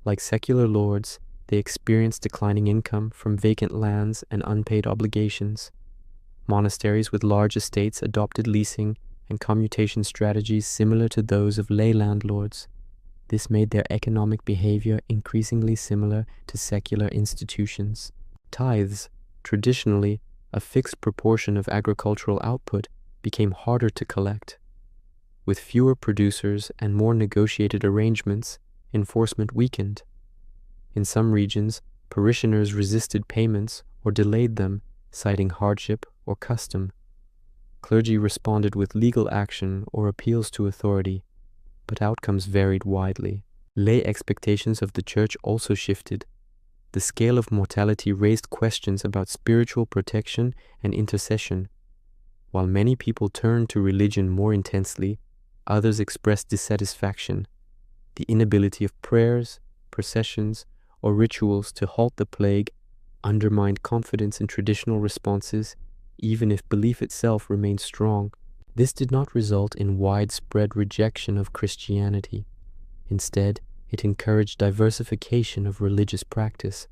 Like secular lords, they experienced declining income from vacant lands and unpaid obligations. Monasteries with large estates adopted leasing and commutation strategies similar to those of lay landlords. This made their economic behavior increasingly similar to secular institutions. Tithes, traditionally a fixed proportion of agricultural output, became harder to collect. With fewer producers and more negotiated arrangements, enforcement weakened. In some regions, parishioners resisted payments or delayed them, citing hardship or custom. Clergy responded with legal action or appeals to authority, but outcomes varied widely. Lay expectations of the church also shifted. The scale of mortality raised questions about spiritual protection and intercession. While many people turned to religion more intensely, others expressed dissatisfaction. The inability of prayers, processions, or rituals to halt the plague undermined confidence in traditional responses, even if belief itself remained strong. This did not result in widespread rejection of Christianity. Instead, it encouraged diversification of religious practice.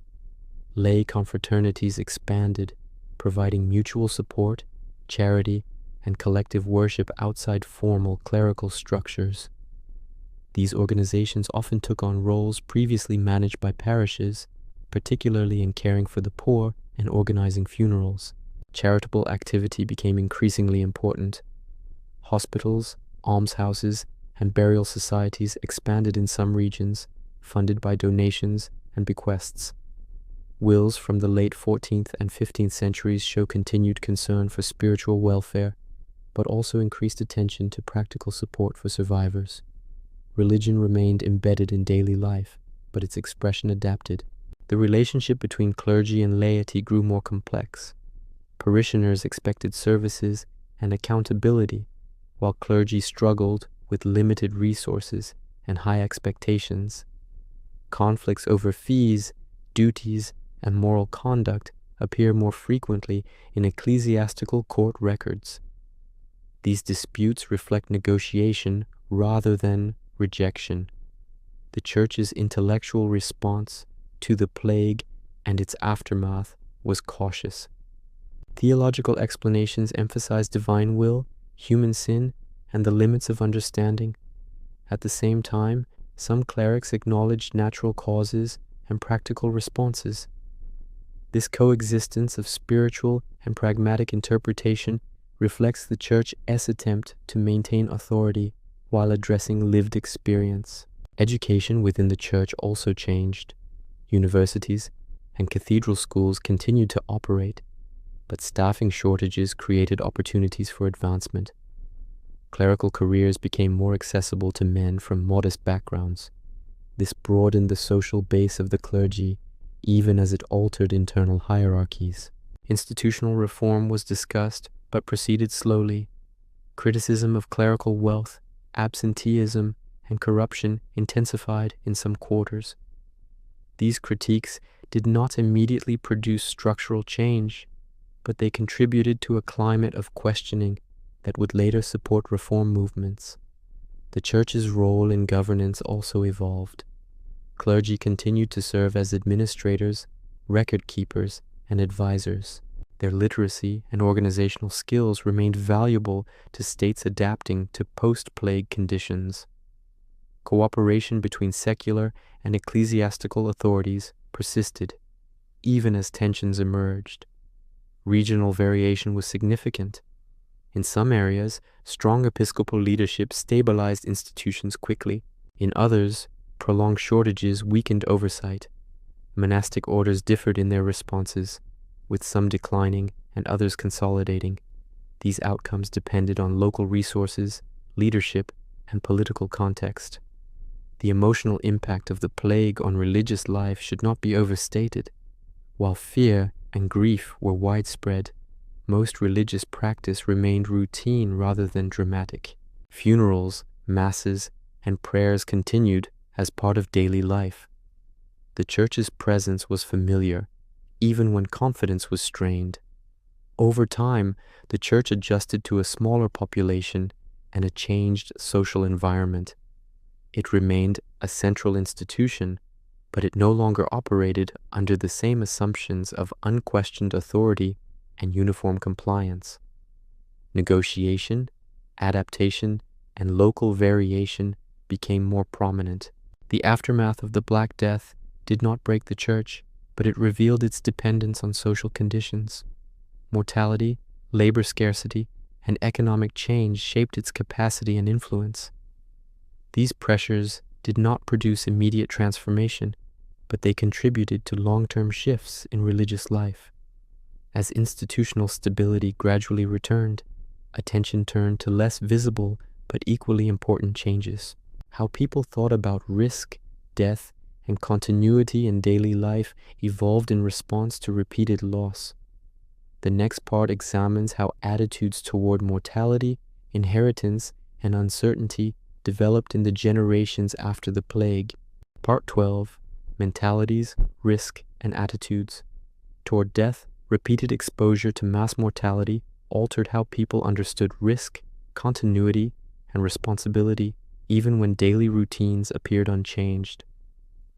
Lay confraternities expanded, providing mutual support, charity, and collective worship outside formal clerical structures. These organizations often took on roles previously managed by parishes, particularly in caring for the poor and organizing funerals. Charitable activity became increasingly important. Hospitals, almshouses, and burial societies expanded in some regions, funded by donations and bequests. Wills from the late 14th and 15th centuries show continued concern for spiritual welfare, but also increased attention to practical support for survivors. Religion remained embedded in daily life, but its expression adapted. The relationship between clergy and laity grew more complex. Parishioners expected services and accountability, while clergy struggled with limited resources and high expectations. Conflicts over fees, duties, and moral conduct appear more frequently in ecclesiastical court records. These disputes reflect negotiation rather than rejection. The Church's intellectual response to the plague and its aftermath was cautious. Theological explanations emphasize divine will, human sin, and the limits of understanding. At the same time, some clerics acknowledged natural causes and practical responses. This coexistence of spiritual and pragmatic interpretation reflects the Church's attempt to maintain authority while addressing lived experience. Education within the Church also changed. Universities and cathedral schools continued to operate, but staffing shortages created opportunities for advancement. Clerical careers became more accessible to men from modest backgrounds. This broadened the social base of the clergy, even as it altered internal hierarchies. Institutional reform was discussed, but proceeded slowly. Criticism of clerical wealth, absenteeism, and corruption intensified in some quarters. These critiques did not immediately produce structural change, but they contributed to a climate of questioning that would later support reform movements. The Church's role in governance also evolved. Clergy continued to serve as administrators, record keepers, and advisors. Their literacy and organizational skills remained valuable to states adapting to post-plague conditions. Cooperation between secular and ecclesiastical authorities persisted, even as tensions emerged. Regional variation was significant. In some areas, strong episcopal leadership stabilized institutions quickly. In others, prolonged shortages weakened oversight. Monastic orders differed in their responses, with some declining and others consolidating. These outcomes depended on local resources, leadership, and political context. The emotional impact of the plague on religious life should not be overstated. While fear and grief were widespread, most religious practice remained routine rather than dramatic. Funerals, masses, and prayers continued as part of daily life. The Church's presence was familiar, even when confidence was strained. Over time, the Church adjusted to a smaller population and a changed social environment. It remained a central institution, but it no longer operated under the same assumptions of unquestioned authority and uniform compliance. Negotiation, adaptation, and local variation became more prominent. The aftermath of the Black Death did not break the Church, but it revealed its dependence on social conditions. Mortality, labor scarcity, and economic change shaped its capacity and influence. These pressures did not produce immediate transformation, but they contributed to long-term shifts in religious life. As institutional stability gradually returned, attention turned to less visible but equally important changes. How people thought about risk, death, and continuity in daily life evolved in response to repeated loss. The next part examines how attitudes toward mortality, inheritance, and uncertainty developed in the generations after the plague. Part 12, Mentalities, Risk, and Attitudes. Toward death, repeated exposure to mass mortality altered how people understood risk, continuity, and responsibility, even when daily routines appeared unchanged.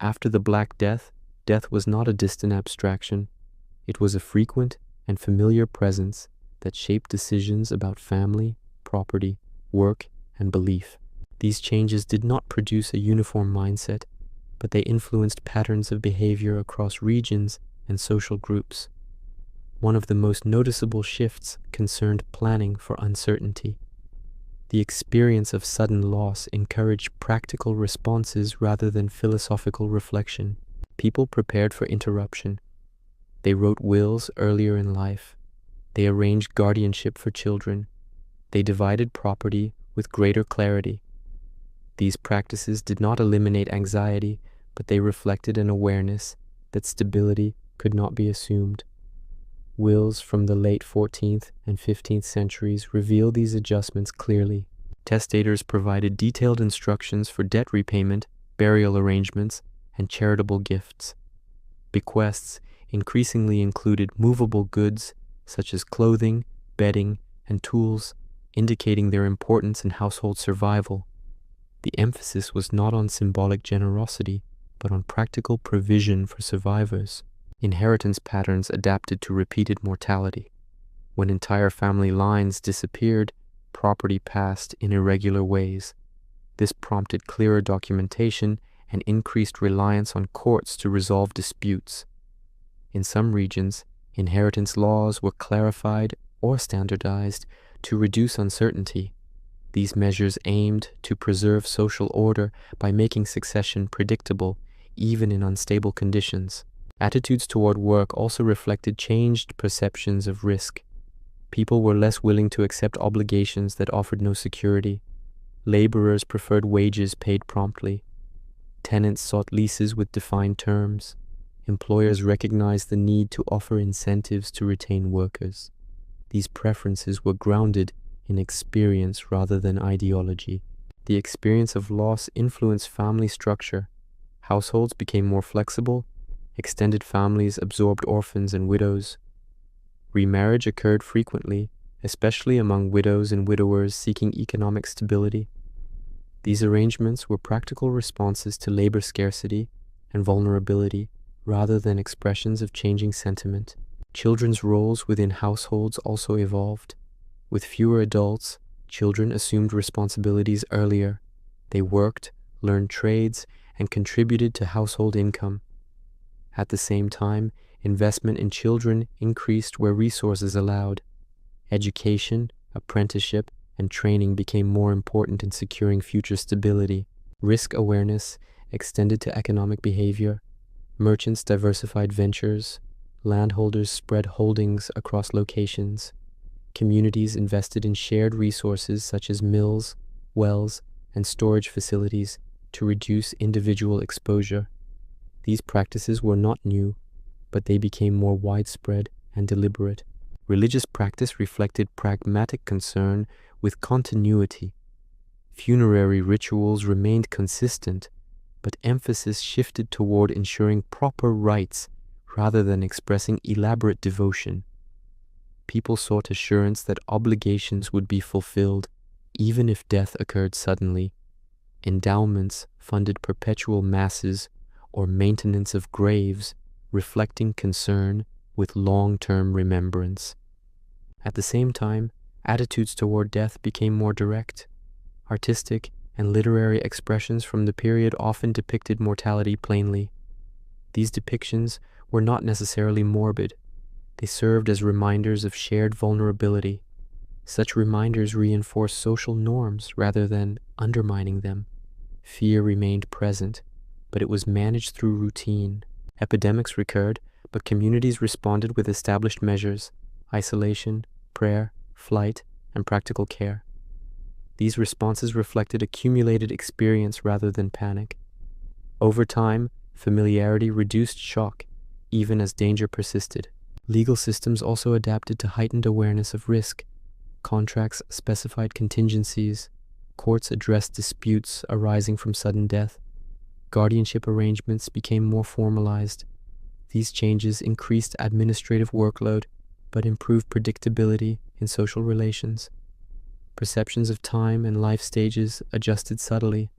After the Black Death, death was not a distant abstraction. It was a frequent and familiar presence that shaped decisions about family, property, work, and belief. These changes did not produce a uniform mindset, but they influenced patterns of behavior across regions and social groups. One of the most noticeable shifts concerned planning for uncertainty. The experience of sudden loss encouraged practical responses rather than philosophical reflection. People prepared for interruption. They wrote wills earlier in life. They arranged guardianship for children. They divided property with greater clarity. These practices did not eliminate anxiety, but they reflected an awareness that stability could not be assumed. Wills from the late 14th and 15th centuries reveal these adjustments clearly. Testators provided detailed instructions for debt repayment, burial arrangements, and charitable gifts. Bequests increasingly included movable goods such as clothing, bedding, and tools, indicating their importance in household survival. The emphasis was not on symbolic generosity, but on practical provision for survivors. Inheritance patterns adapted to repeated mortality. When entire family lines disappeared, property passed in irregular ways. This prompted clearer documentation and increased reliance on courts to resolve disputes. In some regions, inheritance laws were clarified or standardized to reduce uncertainty. These measures aimed to preserve social order by making succession predictable, even in unstable conditions. Attitudes toward work also reflected changed perceptions of risk. People were less willing to accept obligations that offered no security. Laborers preferred wages paid promptly. Tenants sought leases with defined terms. Employers recognized the need to offer incentives to retain workers. These preferences were grounded in experience rather than ideology. The experience of loss influenced family structure. Households became more flexible. Extended families absorbed orphans and widows. Remarriage occurred frequently, especially among widows and widowers seeking economic stability. These arrangements were practical responses to labor scarcity and vulnerability rather than expressions of changing sentiment. Children's roles within households also evolved. With fewer adults, children assumed responsibilities earlier. They worked, learned trades, and contributed to household income. At the same time, investment in children increased where resources allowed. Education, apprenticeship, and training became more important in securing future stability. Risk awareness extended to economic behavior. Merchants diversified ventures. Landholders spread holdings across locations. Communities invested in shared resources such as mills, wells, and storage facilities to reduce individual exposure. These practices were not new, but they became more widespread and deliberate. Religious practice reflected pragmatic concern with continuity. Funerary rituals remained consistent, but emphasis shifted toward ensuring proper rites rather than expressing elaborate devotion. People sought assurance that obligations would be fulfilled, even if death occurred suddenly. Endowments funded perpetual masses or maintenance of graves, reflecting concern with long-term remembrance. At the same time, attitudes toward death became more direct. Artistic and literary expressions from the period often depicted mortality plainly. These depictions were not necessarily morbid. They served as reminders of shared vulnerability. Such reminders reinforced social norms rather than undermining them. Fear remained present, but it was managed through routine. Epidemics recurred, but communities responded with established measures: isolation, prayer, flight, and practical care. These responses reflected accumulated experience rather than panic. Over time, familiarity reduced shock, even as danger persisted. Legal systems also adapted to heightened awareness of risk. Contracts specified contingencies. Courts addressed disputes arising from sudden death. Guardianship arrangements became more formalized. These changes increased administrative workload, but improved predictability in social relations. Perceptions of time and life stages adjusted subtly.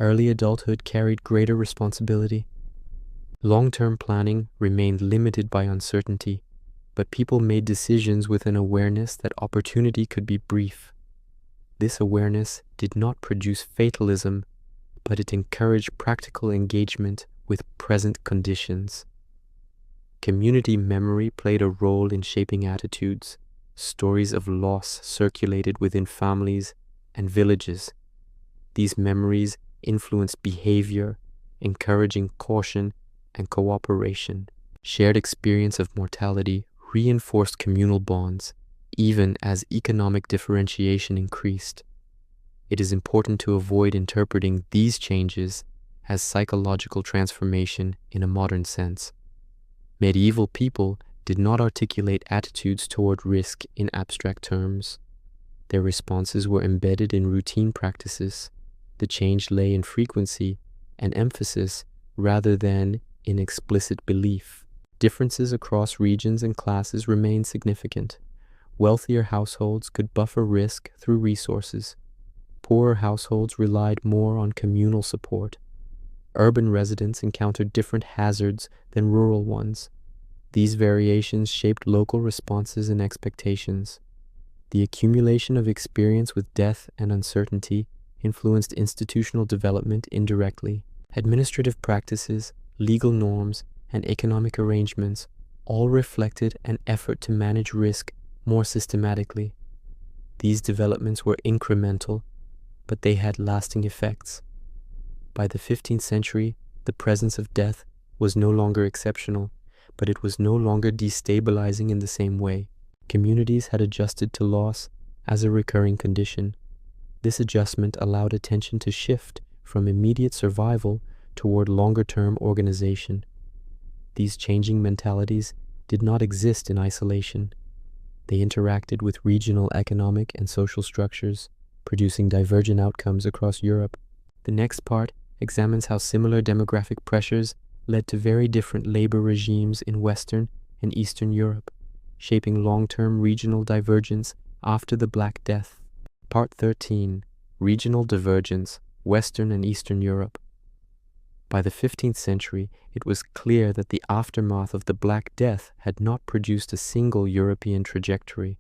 Early adulthood carried greater responsibility. Long-term planning remained limited by uncertainty, but people made decisions with an awareness that opportunity could be brief. This awareness did not produce fatalism, but it encouraged practical engagement with present conditions. Community memory played a role in shaping attitudes. Stories of loss circulated within families and villages. These memories influenced behavior, encouraging caution and cooperation. Shared experience of mortality reinforced communal bonds, even as economic differentiation increased. It is important to avoid interpreting these changes as psychological transformation in a modern sense. Medieval people did not articulate attitudes toward risk in abstract terms. Their responses were embedded in routine practices. The change lay in frequency and emphasis rather than in explicit belief. Differences across regions and classes remained significant. Wealthier households could buffer risk through resources. Poorer households relied more on communal support. Urban residents encountered different hazards than rural ones. These variations shaped local responses and expectations. The accumulation of experience with death and uncertainty influenced institutional development indirectly. Administrative practices, legal norms, and economic arrangements all reflected an effort to manage risk more systematically. These developments were incremental, but they had lasting effects. By the 15th century, the presence of death was no longer exceptional, but it was no longer destabilizing in the same way. Communities had adjusted to loss as a recurring condition. This adjustment allowed attention to shift from immediate survival toward longer-term organization. These changing mentalities did not exist in isolation. They interacted with regional economic and social structures, producing divergent outcomes across Europe. The next part examines how similar demographic pressures led to very different labor regimes in Western and Eastern Europe, shaping long-term regional divergence after the Black Death. Part 13. Regional Divergence, Western and Eastern Europe. By the 15th century, it was clear that the aftermath of the Black Death had not produced a single European trajectory.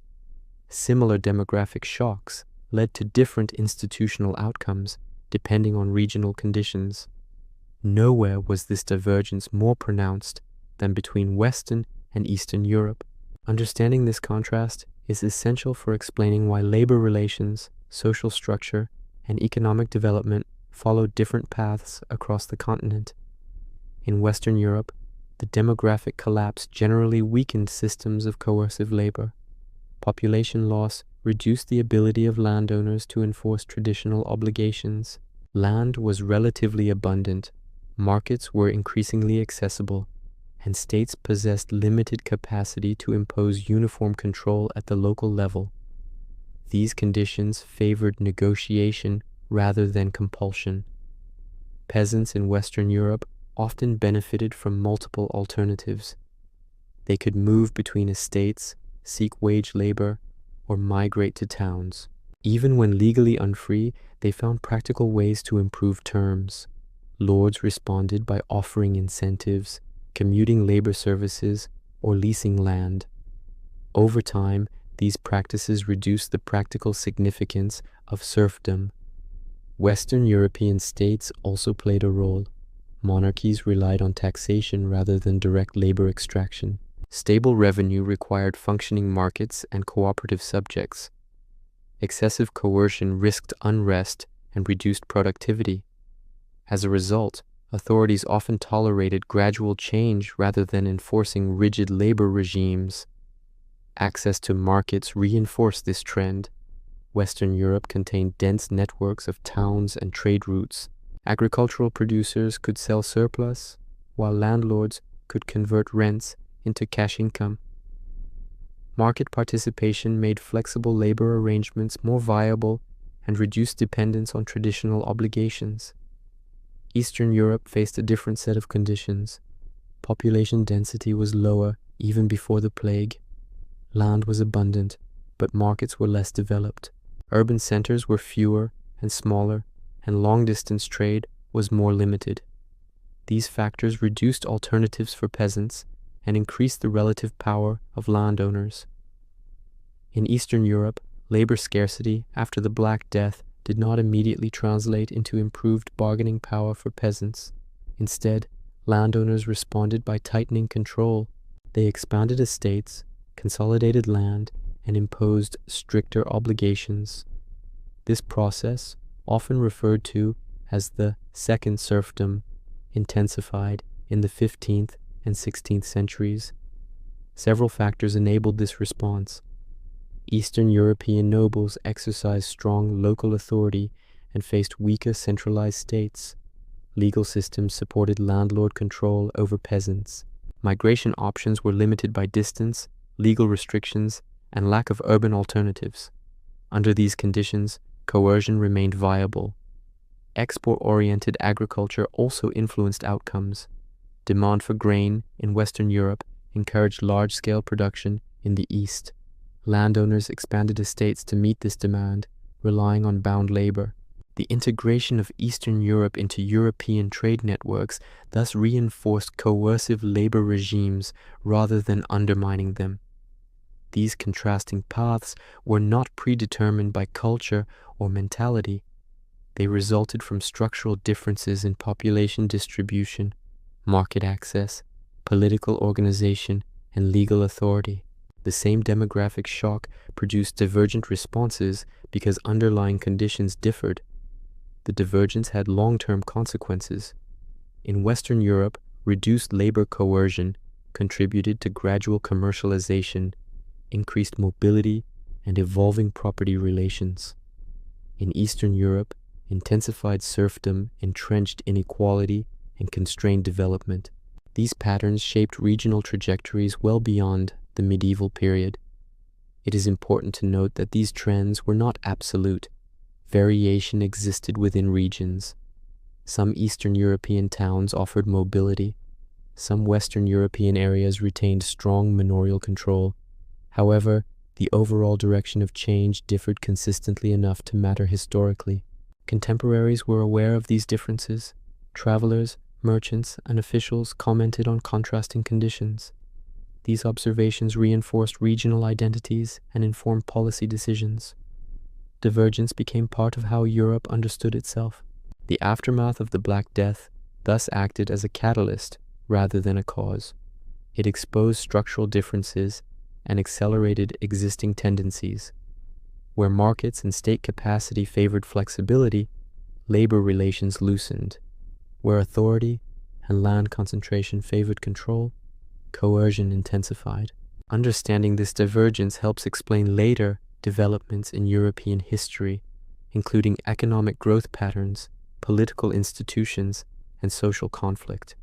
Similar demographic shocks led to different institutional outcomes depending on regional conditions. Nowhere was this divergence more pronounced than between Western and Eastern Europe. Understanding this contrast is essential for explaining why labor relations, social structure, and economic development followed different paths across the continent. In Western Europe, the demographic collapse generally weakened systems of coercive labor. Population loss reduced the ability of landowners to enforce traditional obligations. Land was relatively abundant, markets were increasingly accessible, and states possessed limited capacity to impose uniform control at the local level. These conditions favored negotiation rather than compulsion. Peasants in Western Europe often benefited from multiple alternatives. They could move between estates, seek wage labor, or migrate to towns. Even when legally unfree, they found practical ways to improve terms. Lords responded by offering incentives, commuting labor services, or leasing land. Over time, these practices reduced the practical significance of serfdom. Western European states also played a role. Monarchies relied on taxation rather than direct labor extraction. Stable revenue required functioning markets and cooperative subjects. Excessive coercion risked unrest and reduced productivity. As a result, authorities often tolerated gradual change rather than enforcing rigid labor regimes. Access to markets reinforced this trend. Western Europe contained dense networks of towns and trade routes. Agricultural producers could sell surplus, while landlords could convert rents into cash income. Market participation made flexible labor arrangements more viable and reduced dependence on traditional obligations. Eastern Europe faced a different set of conditions. Population density was lower even before the plague. Land was abundant, but markets were less developed. Urban centers were fewer and smaller, and long-distance trade was more limited. These factors reduced alternatives for peasants and increased the relative power of landowners. In Eastern Europe, labor scarcity after the Black Death did not immediately translate into improved bargaining power for peasants. Instead, landowners responded by tightening control. They expanded estates, consolidated land, and imposed stricter obligations. This process, often referred to as the Second Serfdom, intensified in the 15th and 16th centuries. Several factors enabled this response. Eastern European nobles exercised strong local authority and faced weaker centralized states. Legal systems supported landlord control over peasants. Migration options were limited by distance, legal restrictions, and lack of urban alternatives. Under these conditions, coercion remained viable. Export-oriented agriculture also influenced outcomes. Demand for grain in Western Europe encouraged large-scale production in the East. Landowners expanded estates to meet this demand, relying on bound labor. The integration of Eastern Europe into European trade networks thus reinforced coercive labor regimes rather than undermining them. These contrasting paths were not predetermined by culture or mentality. They resulted from structural differences in population distribution, market access, political organization, and legal authority. The same demographic shock produced divergent responses because underlying conditions differed. The divergence had long-term consequences. In Western Europe, reduced labor coercion contributed to gradual commercialization, increased mobility, and evolving property relations. In Eastern Europe, intensified serfdom, entrenched inequality, and constrained development. These patterns shaped regional trajectories well beyond the medieval period. It is important to note that these trends were not absolute. Variation existed within regions. Some Eastern European towns offered mobility. Some Western European areas retained strong manorial control. However, the overall direction of change differed consistently enough to matter historically. Contemporaries were aware of these differences. Travelers, merchants, and officials commented on contrasting conditions. These observations reinforced regional identities and informed policy decisions. Divergence became part of how Europe understood itself. The aftermath of the Black Death thus acted as a catalyst rather than a cause. It exposed structural differences and accelerated existing tendencies. Where markets and state capacity favored flexibility, labor relations loosened. Where authority and land concentration favored control, coercion intensified. Understanding this divergence helps explain later developments in European history, including economic growth patterns, political institutions, and social conflict.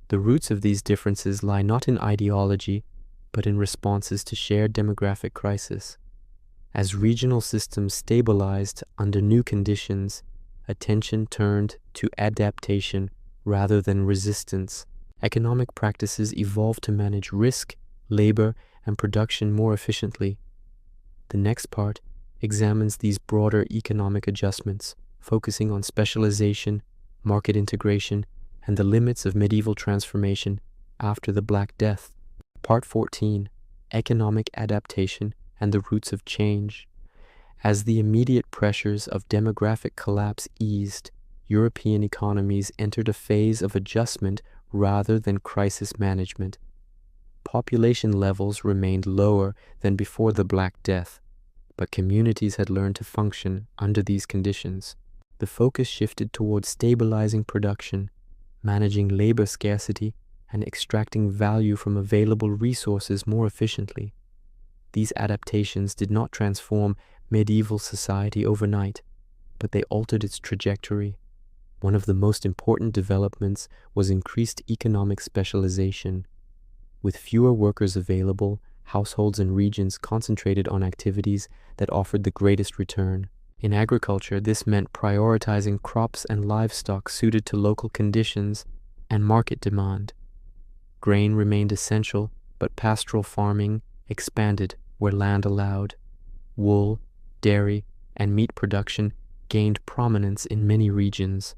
The roots of these differences lie not in ideology, but in responses to shared demographic crisis. As regional systems stabilized under new conditions, attention turned to adaptation rather than resistance. Economic practices evolved to manage risk, labor, and production more efficiently. The next part examines these broader economic adjustments, focusing on specialization, market integration, and the limits of medieval transformation after the Black Death. Part 14, Economic Adaptation and the Roots of Change. As the immediate pressures of demographic collapse eased, European economies entered a phase of adjustment rather than crisis management. Population levels remained lower than before the Black Death, but communities had learned to function under these conditions. The focus shifted towards stabilizing production, managing labor scarcity, and extracting value from available resources more efficiently. These adaptations did not transform medieval society overnight, but they altered its trajectory. One of the most important developments was increased economic specialization. With fewer workers available, households and regions concentrated on activities that offered the greatest return. In agriculture, this meant prioritizing crops and livestock suited to local conditions and market demand. Grain remained essential, but pastoral farming expanded where land allowed. Wool, dairy, and meat production gained prominence in many regions.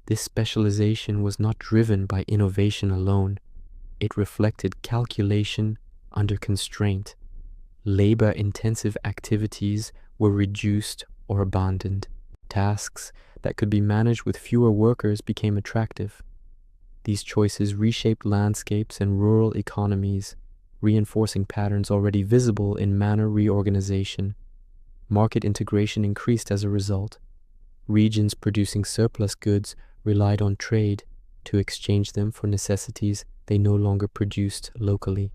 This specialization was not driven by innovation alone. It reflected calculation under constraint. Labor-intensive activities were reduced or abandoned. Tasks that could be managed with fewer workers became attractive. These choices reshaped landscapes and rural economies, reinforcing patterns already visible in manor reorganization. Market integration increased as a result. Regions producing surplus goods relied on trade to exchange them for necessities they no longer produced locally.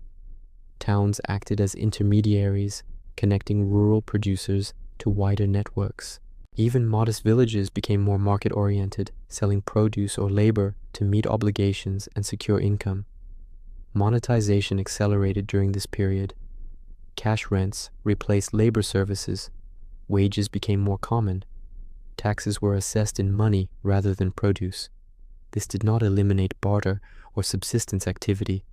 Towns acted as intermediaries, connecting rural producers to wider networks. Even modest villages became more market-oriented, selling produce or labor to meet obligations and secure income. Monetization accelerated during this period. Cash rents replaced labor services. Wages became more common. Taxes were assessed in money rather than produce. This did not eliminate barter or subsistence activity,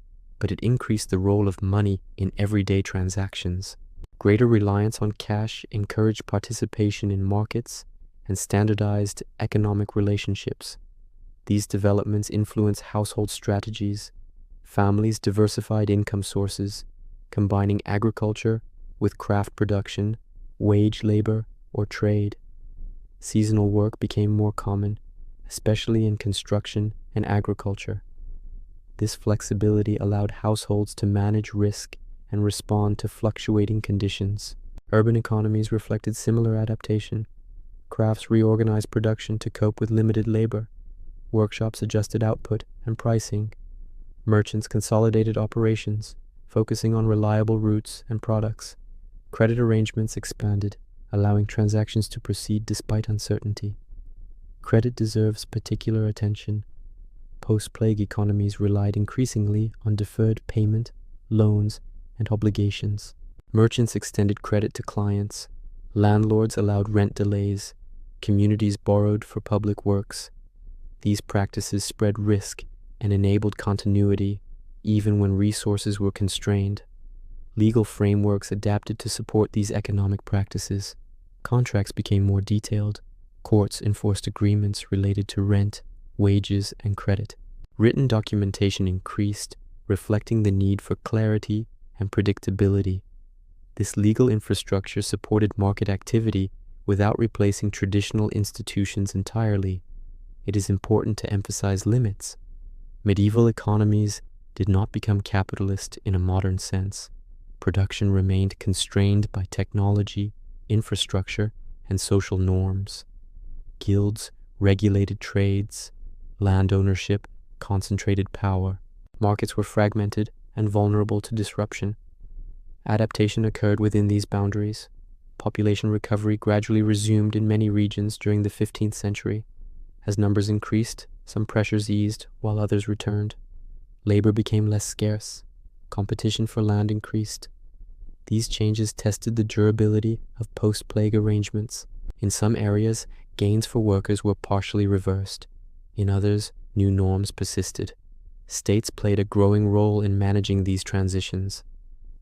but it increased the role of money in everyday transactions. Greater reliance on cash encouraged participation in markets and standardized economic relationships. These developments influenced household strategies. Families diversified income sources, combining agriculture with craft production, wage labor, or trade. Seasonal work became more common, especially in construction and agriculture. This flexibility allowed households to manage risk and respond to fluctuating conditions. Urban economies reflected similar adaptation. Crafts reorganized production to cope with limited labor. Workshops adjusted output and pricing. Merchants consolidated operations, focusing on reliable routes and products. Credit arrangements expanded, allowing transactions to proceed despite uncertainty. Credit deserves particular attention. Post-plague economies relied increasingly on deferred payment, loans, and obligations. Merchants extended credit to clients. Landlords allowed rent delays. Communities borrowed for public works. These practices spread risk and enabled continuity, even when resources were constrained. Legal frameworks adapted to support these economic practices. Contracts became more detailed. Courts enforced agreements related to rent, wages, and credit. Written documentation increased, reflecting the need for clarity and predictability. This legal infrastructure supported market activity without replacing traditional institutions entirely. It is important to emphasize limits. Medieval economies did not become capitalist in a modern sense. Production remained constrained by technology, infrastructure, and social norms. Guilds regulated trades. Land ownership concentrated power. Markets were fragmented and vulnerable to disruption. Adaptation occurred within these boundaries. Population recovery gradually resumed in many regions during the 15th century. As numbers increased, some pressures eased while others returned. Labor became less scarce. Competition for land increased. These changes tested the durability of post-plague arrangements. In some areas, gains for workers were partially reversed. In others, new norms persisted. States played a growing role in managing these transitions.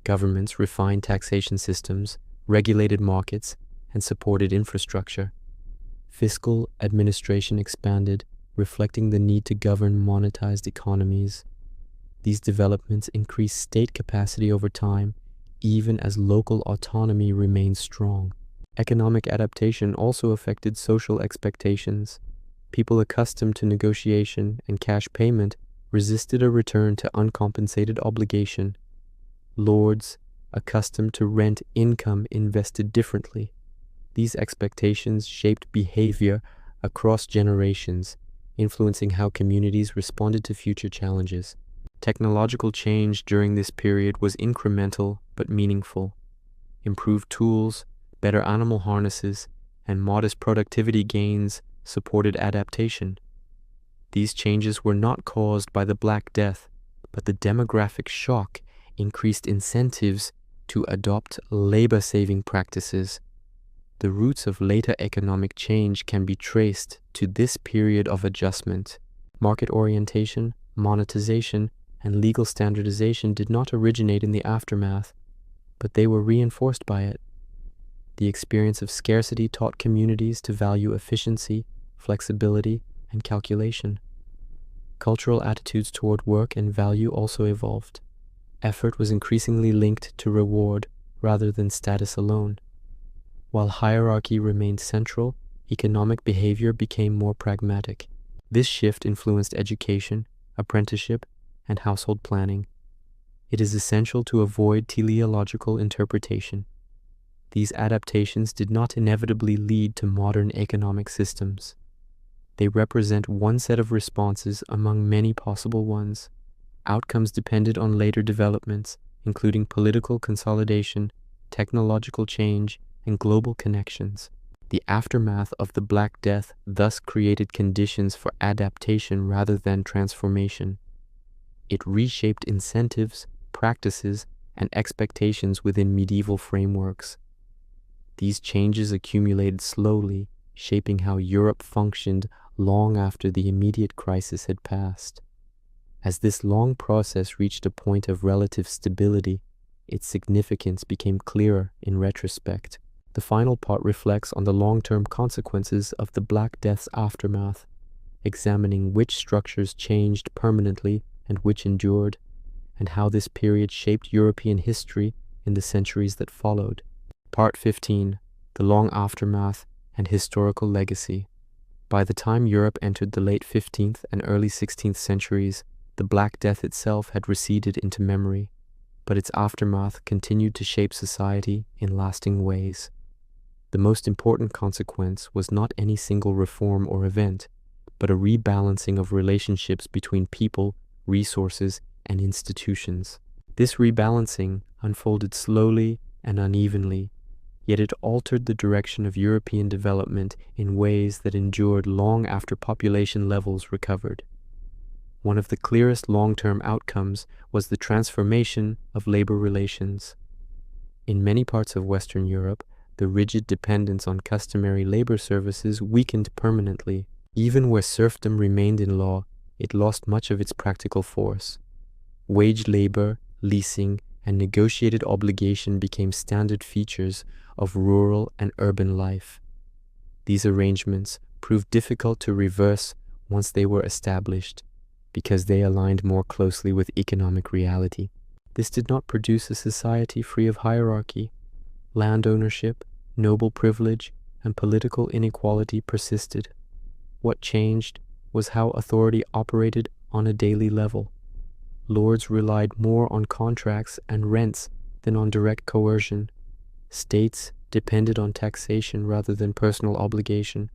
Governments refined taxation systems, regulated markets, and supported infrastructure. Fiscal administration expanded, reflecting the need to govern monetized economies. These developments increased state capacity over time, even as local autonomy remained strong. Economic adaptation also affected social expectations. People accustomed to negotiation and cash payment resisted a return to uncompensated obligation. Lords, accustomed to rent income, invested differently. These expectations shaped behavior across generations, influencing how communities responded to future challenges. Technological change during this period was incremental but meaningful. Improved tools, better animal harnesses, and modest productivity gains supported adaptation. These changes were not caused by the Black Death, but the demographic shock increased incentives to adopt labor-saving practices. The roots of later economic change can be traced to this period of adjustment. Market orientation, monetization, and legal standardization did not originate in the aftermath, but they were reinforced by it. The experience of scarcity taught communities to value efficiency, flexibility, and calculation. Cultural attitudes toward work and value also evolved. Effort was increasingly linked to reward rather than status alone. While hierarchy remained central, economic behavior became more pragmatic. This shift influenced education, apprenticeship, and household planning. It is essential to avoid teleological interpretation. These adaptations did not inevitably lead to modern economic systems. They represent one set of responses among many possible ones. Outcomes depended on later developments, including political consolidation, technological change, and global connections. The aftermath of the Black Death thus created conditions for adaptation rather than transformation. It reshaped incentives, practices, and expectations within medieval frameworks. These changes accumulated slowly, shaping how Europe functioned long after the immediate crisis had passed. As this long process reached a point of relative stability, its significance became clearer in retrospect. The final part reflects on the long-term consequences of the Black Death's aftermath, examining which structures changed permanently and which endured, and how this period shaped European history in the centuries that followed. Part 15. The Long Aftermath and Historical Legacy. By the time Europe entered the late 15th and early 16th centuries, the Black Death itself had receded into memory, but its aftermath continued to shape society in lasting ways. The most important consequence was not any single reform or event, but a rebalancing of relationships between people, resources, and institutions. This rebalancing unfolded slowly and unevenly, yet it altered the direction of European development in ways that endured long after population levels recovered. One of the clearest long-term outcomes was the transformation of labor relations. In many parts of Western Europe, the rigid dependence on customary labor services weakened permanently. Even where serfdom remained in law, it lost much of its practical force. Wage labor, leasing, and negotiated obligation became standard features of rural and urban life. These arrangements proved difficult to reverse once they were established, because they aligned more closely with economic reality. This did not produce a society free of hierarchy. Land ownership, noble privilege, and political inequality persisted. What changed was how authority operated on a daily level. Lords relied more on contracts and rents than on direct coercion. States depended on taxation rather than personal obligation.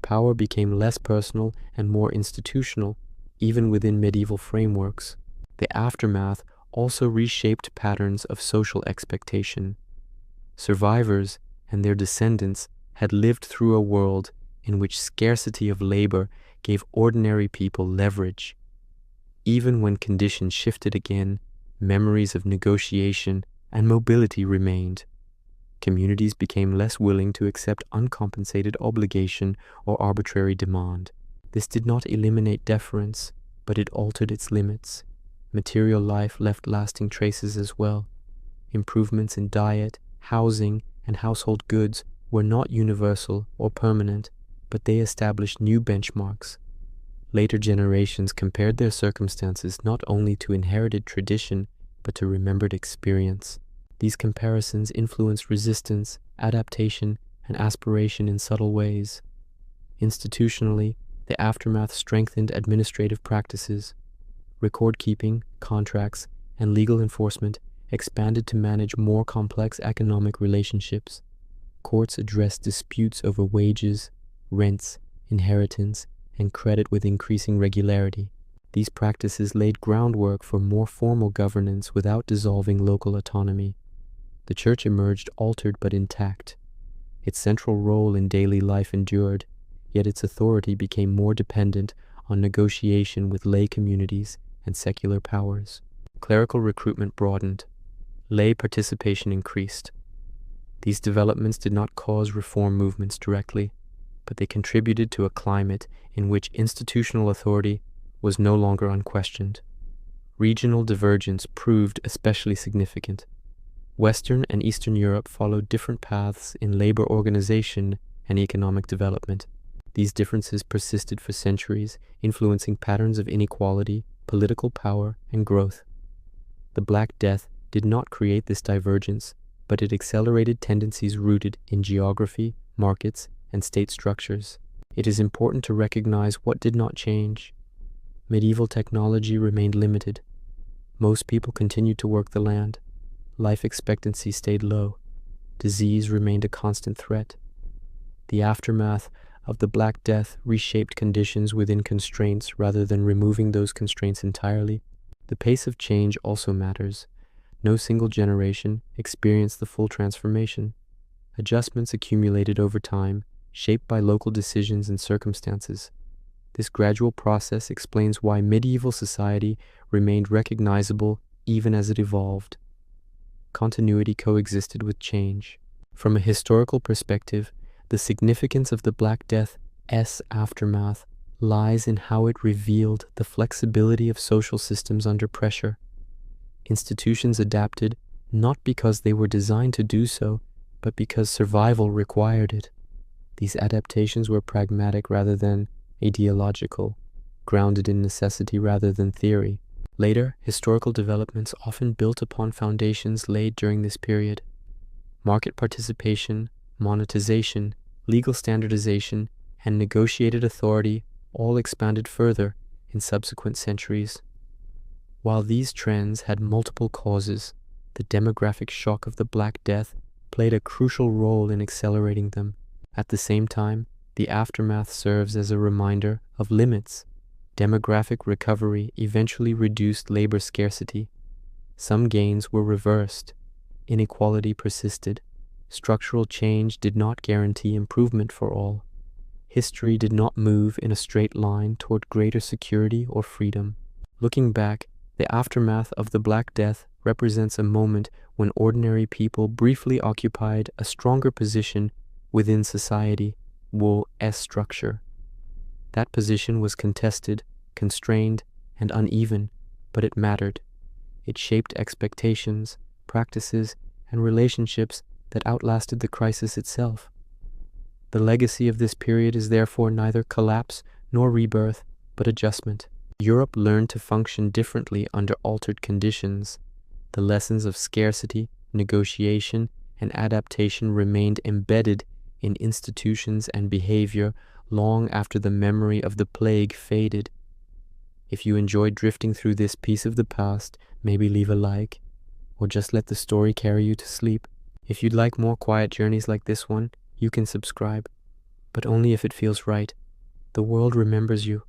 Power became less personal and more institutional, even within medieval frameworks. The aftermath also reshaped patterns of social expectation. Survivors and their descendants had lived through a world in which scarcity of labor gave ordinary people leverage. Even when conditions shifted again, memories of negotiation and mobility remained. Communities became less willing to accept uncompensated obligation or arbitrary demand. This did not eliminate deference, but it altered its limits. Material life left lasting traces as well. Improvements in diet, housing, and household goods were not universal or permanent, but they established new benchmarks. Later generations compared their circumstances not only to inherited tradition, but to remembered experience. These comparisons influenced resistance, adaptation, and aspiration in subtle ways. Institutionally, the aftermath strengthened administrative practices. Record-keeping, contracts, and legal enforcement expanded to manage more complex economic relationships. Courts addressed disputes over wages, rents, inheritance, and credit with increasing regularity. These practices laid groundwork for more formal governance without dissolving local autonomy. The church emerged altered but intact. Its central role in daily life endured, yet its authority became more dependent on negotiation with lay communities and secular powers. Clerical recruitment broadened. Lay participation increased. These developments did not cause reform movements directly, but they contributed to a climate in which institutional authority was no longer unquestioned. Regional divergence proved especially significant. Western and Eastern Europe followed different paths in labor organization and economic development. These differences persisted for centuries, influencing patterns of inequality, political power, and growth. The Black Death did not create this divergence, but it accelerated tendencies rooted in geography, markets, and state structures. It is important to recognize what did not change. Medieval technology remained limited. Most people continued to work the land. Life expectancy stayed low. Disease remained a constant threat. The aftermath of the Black Death reshaped conditions within constraints rather than removing those constraints entirely. The pace of change also matters. No single generation experienced the full transformation. Adjustments accumulated over time, shaped by local decisions and circumstances. This gradual process explains why medieval society remained recognizable even as it evolved. Continuity coexisted with change. From a historical perspective, the significance of the Black Death's aftermath lies in how it revealed the flexibility of social systems under pressure. Institutions adapted not because they were designed to do so, but because survival required it. These adaptations were pragmatic rather than ideological, grounded in necessity rather than theory. Later, historical developments often built upon foundations laid during this period. Market participation, monetization, legal standardization, and negotiated authority all expanded further in subsequent centuries. While these trends had multiple causes, the demographic shock of the Black Death played a crucial role in accelerating them. At the same time, the aftermath serves as a reminder of limits. Demographic recovery eventually reduced labor scarcity. Some gains were reversed. Inequality persisted. Structural change did not guarantee improvement for all. History did not move in a straight line toward greater security or freedom. Looking back, the aftermath of the Black Death represents a moment when ordinary people briefly occupied a stronger position within society, structure. That position was contested, constrained, and uneven, but it mattered. It shaped expectations, practices, and relationships that outlasted the crisis itself. The legacy of this period is therefore neither collapse nor rebirth, but adjustment. Europe learned to function differently under altered conditions. The lessons of scarcity, negotiation, and adaptation remained embedded in institutions and behavior long after the memory of the plague faded. If you enjoyed drifting through this piece of the past, maybe leave a like, or just let the story carry you to sleep. If you'd like more quiet journeys like this one, you can subscribe, but only if it feels right. The world remembers you.